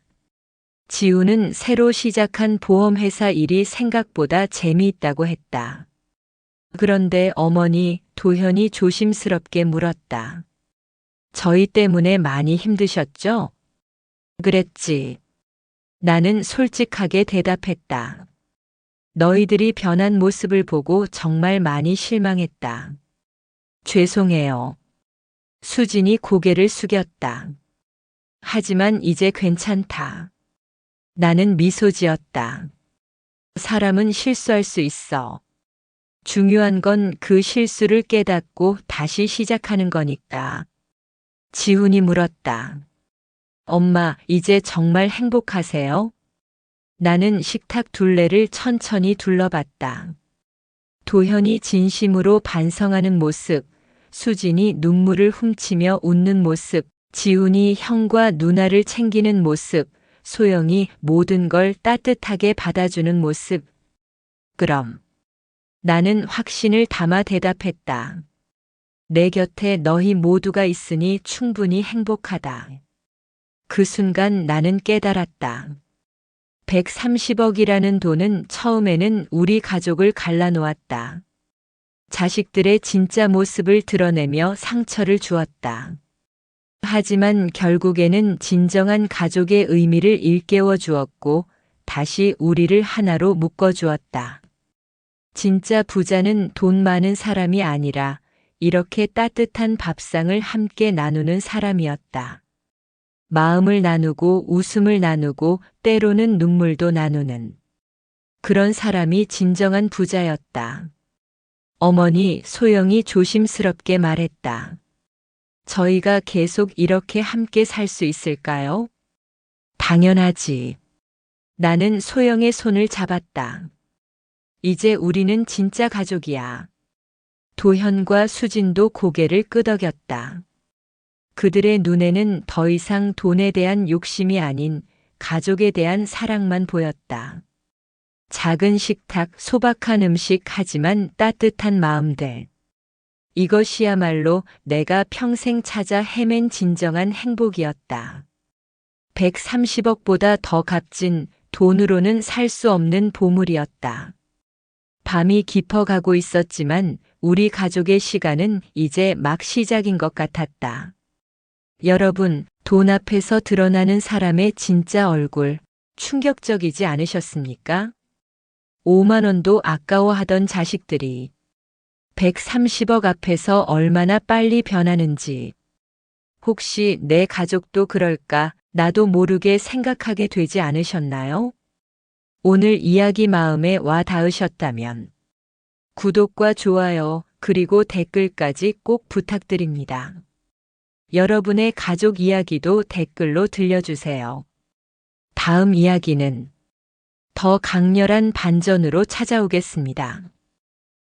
지우는 새로 시작한 보험회사 일이 생각보다 재미있다고 했다. 그런데 어머니, 도현이 조심스럽게 물었다. 저희 때문에 많이 힘드셨죠? 그랬지. 나는 솔직하게 대답했다. 너희들이 변한 모습을 보고 정말 많이 실망했다. 죄송해요. 수진이 고개를 숙였다. 하지만 이제 괜찮다. 나는 미소 지었다. 사람은 실수할 수 있어. 중요한 건 그 실수를 깨닫고 다시 시작하는 거니까. 지훈이 물었다. 엄마, 이제 정말 행복하세요? 나는 식탁 둘레를 천천히 둘러봤다. 도현이 진심으로 반성하는 모습, 수진이 눈물을 훔치며 웃는 모습, 지훈이 형과 누나를 챙기는 모습, 소영이 모든 걸 따뜻하게 받아주는 모습. 그럼 나는 확신을 담아 대답했다. 내 곁에 너희 모두가 있으니 충분히 행복하다. 그 순간 나는 깨달았다. 130억이라는 돈은 처음에는 우리 가족을 갈라놓았다. 자식들의 진짜 모습을 드러내며 상처를 주었다. 하지만 결국에는 진정한 가족의 의미를 일깨워 주었고 다시 우리를 하나로 묶어 주었다. 진짜 부자는 돈 많은 사람이 아니라 이렇게 따뜻한 밥상을 함께 나누는 사람이었다. 마음을 나누고 웃음을 나누고 때로는 눈물도 나누는 그런 사람이 진정한 부자였다. 어머니, 소영이 조심스럽게 말했다. 저희가 계속 이렇게 함께 살 수 있을까요? 당연하지. 나는 소영의 손을 잡았다. 이제 우리는 진짜 가족이야. 도현과 수진도 고개를 끄덕였다. 그들의 눈에는 더 이상 돈에 대한 욕심이 아닌 가족에 대한 사랑만 보였다. 작은 식탁, 소박한 음식, 하지만 따뜻한 마음들. 이것이야말로 내가 평생 찾아 헤맨 진정한 행복이었다. 130억보다 더 값진 돈으로는 살 수 없는 보물이었다. 밤이 깊어가고 있었지만 우리 가족의 시간은 이제 막 시작인 것 같았다. 여러분, 돈 앞에서 드러나는 사람의 진짜 얼굴, 충격적이지 않으셨습니까? 5만 원도 아까워하던 자식들이 130억 앞에서 얼마나 빨리 변하는지. 혹시 내 가족도 그럴까 나도 모르게 생각하게 되지 않으셨나요? 오늘 이야기 마음에 와 닿으셨다면 구독과 좋아요 그리고 댓글까지 꼭 부탁드립니다. 여러분의 가족 이야기도 댓글로 들려주세요. 다음 이야기는 더 강렬한 반전으로 찾아오겠습니다.